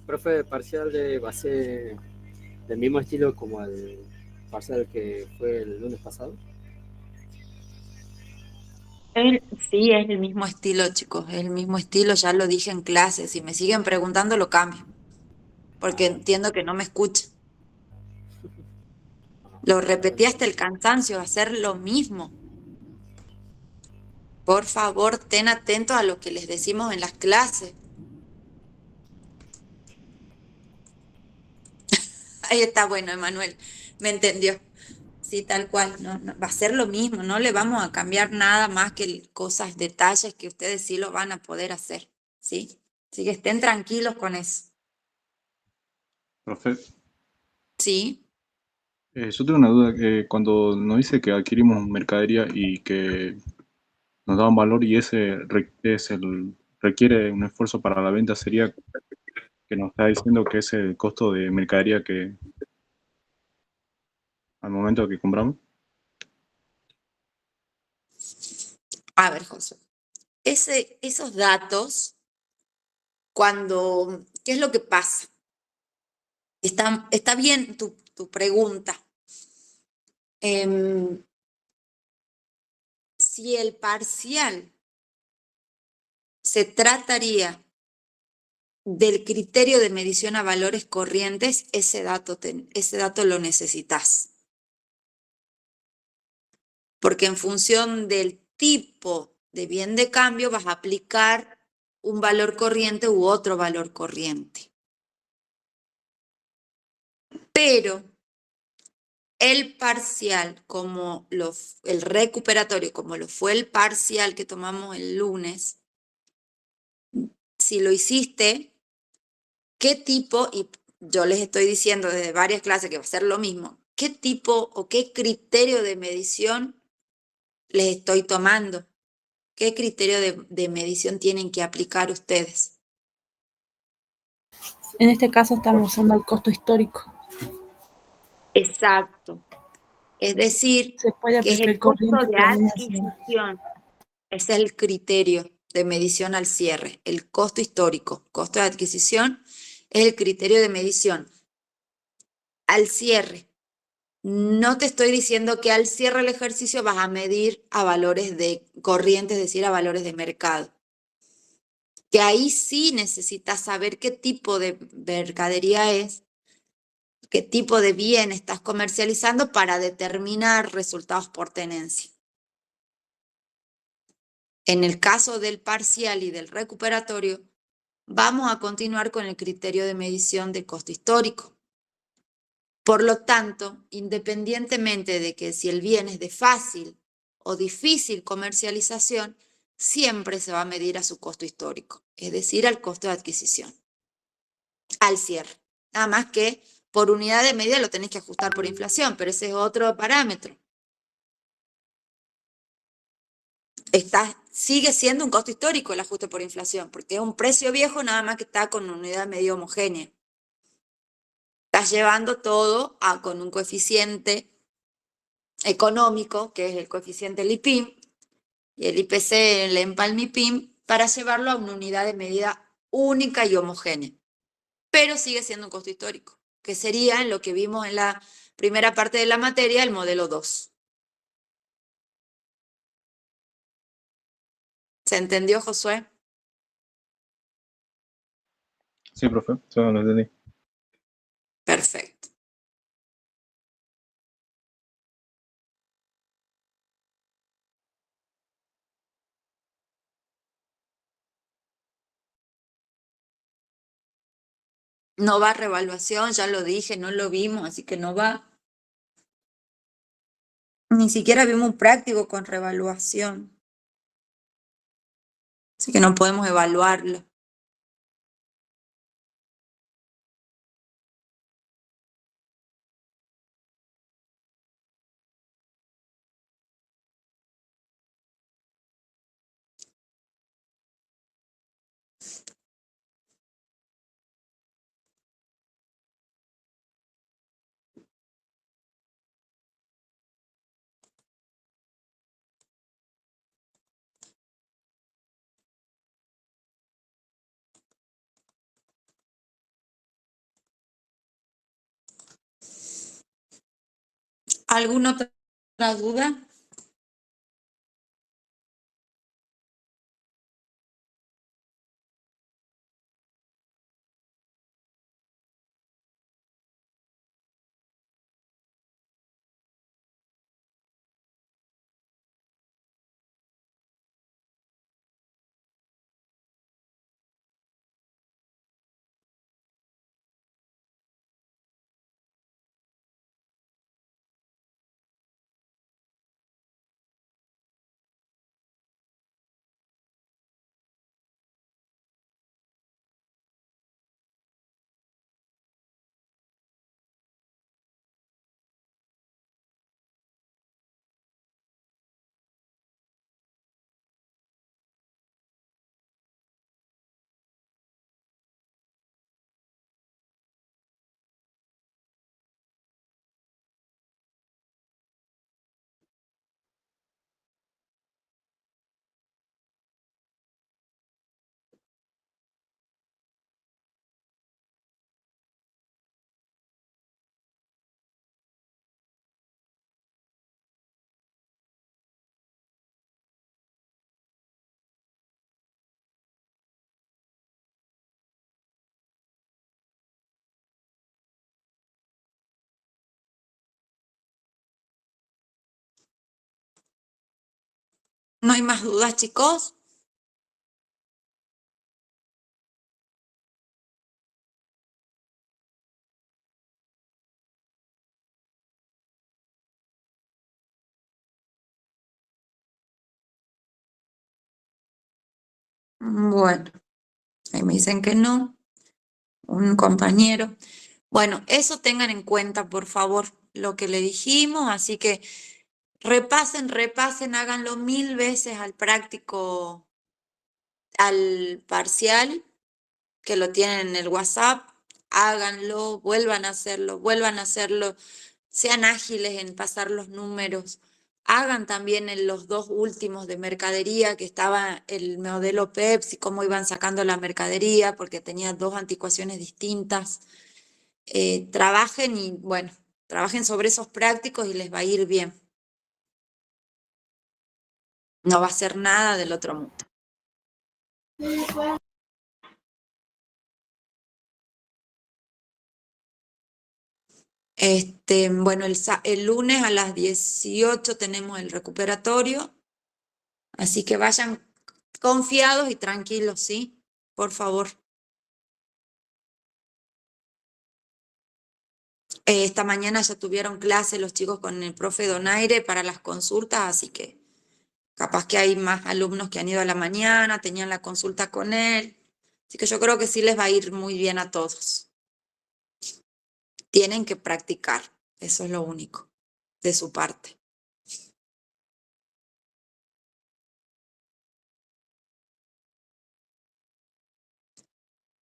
Profe, el parcial va a ser del mismo estilo como el parcial que fue el lunes pasado. Sí, es el mismo estilo, chicos, es el mismo estilo, ya lo dije en clase. Si me siguen preguntando, lo cambio, porque entiendo que no me escuchan. Lo repetí hasta el cansancio, va a ser lo mismo. Por favor, ten atentos a lo que les decimos en las clases. Ahí está, bueno, Emanuel, me entendió. Sí, tal cual, no, va a ser lo mismo, no le vamos a cambiar nada más que cosas, detalles que ustedes sí lo van a poder hacer, ¿sí? Así que estén tranquilos con eso, Profe, ¿sí? yo tengo una duda. Cuando nos dice que adquirimos mercadería y que nos da un valor y requiere un esfuerzo para la venta, sería que nos está diciendo que es el costo de mercadería que al momento que compramos. A ver, José, esos datos, ¿qué es lo que pasa? Está bien tu pregunta. Em, si el parcial se trataría del criterio de medición a valores corrientes, ese dato lo necesitas. Porque en función del tipo de bien de cambio vas a aplicar un valor corriente u otro valor corriente. Pero el parcial, el recuperatorio, como lo fue el parcial que tomamos el lunes, si lo hiciste, ¿qué tipo? Y yo les estoy diciendo desde varias clases que va a ser lo mismo. ¿Qué tipo o qué criterio de medición les estoy tomando? ¿Qué criterio de medición tienen que aplicar ustedes? En este caso estamos usando el costo histórico. Exacto. Es decir, Se puede que es aplicar el el costo corriente, de pero no así. adquisición. Ese es el criterio de medición al cierre. El costo histórico, costo de adquisición, es el criterio de medición al cierre. No te estoy diciendo que al cierre del ejercicio vas a medir a valores de corriente, es decir, a valores de mercado. Que ahí sí necesitas saber qué tipo de mercadería es, qué tipo de bien estás comercializando para determinar resultados por tenencia. En el caso del parcial y del recuperatorio, vamos a continuar con el criterio de medición de costo histórico. Por lo tanto, independientemente de que si el bien es de fácil o difícil comercialización, siempre se va a medir a su costo histórico, es decir, al costo de adquisición, al cierre. Nada más que por unidad de medida lo tenés que ajustar por inflación, pero ese es otro parámetro. Sigue siendo un costo histórico el ajuste por inflación, porque es un precio viejo nada más que está con una unidad de medida homogénea. Estás llevando todo con un coeficiente económico, que es el coeficiente LIPIM, y el IPC, el EMPAL-MIPIM, para llevarlo a una unidad de medida única y homogénea. Pero sigue siendo un costo histórico, que sería en lo que vimos en la primera parte de la materia, el modelo 2. ¿Se entendió, Josué? Sí, profe, eso lo entendí. Perfecto. No va a revaluación, ya lo dije, no lo vimos, así que no va. Ni siquiera vimos un práctico con revaluación. Así que no podemos evaluarlo. ¿Alguna otra duda? ¿No hay más dudas, chicos? Bueno, ahí me dicen que no. Un compañero. Bueno, eso tengan en cuenta, por favor, lo que le dijimos, así que repasen, háganlo 1000 veces al práctico, al parcial, que lo tienen en el WhatsApp, háganlo, vuelvan a hacerlo, sean ágiles en pasar los números. Hagan también en los dos últimos de mercadería, que estaba el modelo Pepsi, cómo iban sacando la mercadería, porque tenía dos anticuaciones distintas. Trabajen y, bueno, trabajen sobre esos prácticos y les va a ir bien. No va a ser nada del otro mundo. Bueno, el lunes a las 18 tenemos el recuperatorio, así que vayan confiados y tranquilos, ¿sí? Por favor. Esta mañana ya tuvieron clase los chicos con el profe Donaire para las consultas, así que capaz que hay más alumnos que han ido a la mañana, tenían la consulta con él. Así que yo creo que sí les va a ir muy bien a todos. Tienen que practicar, eso es lo único, de su parte.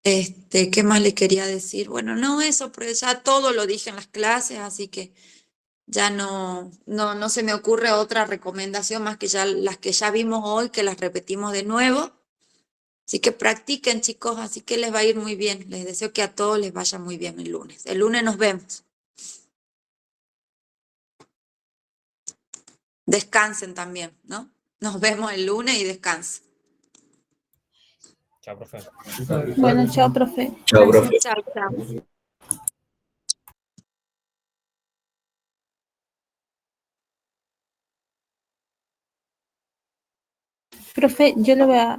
¿Qué más le quería decir? Bueno, no eso, pero ya todo lo dije en las clases, así que ya no se me ocurre otra recomendación más que ya las que ya vimos hoy, que las repetimos de nuevo. Así que practiquen, chicos, así que les va a ir muy bien. Les deseo que a todos les vaya muy bien el lunes. El lunes nos vemos. Descansen también, ¿no? Nos vemos el lunes y descansen. Chao, profe. Bueno, chao, profe. Chao, profe. Chao, chao. Profe, yo le voy a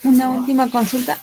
una última consulta.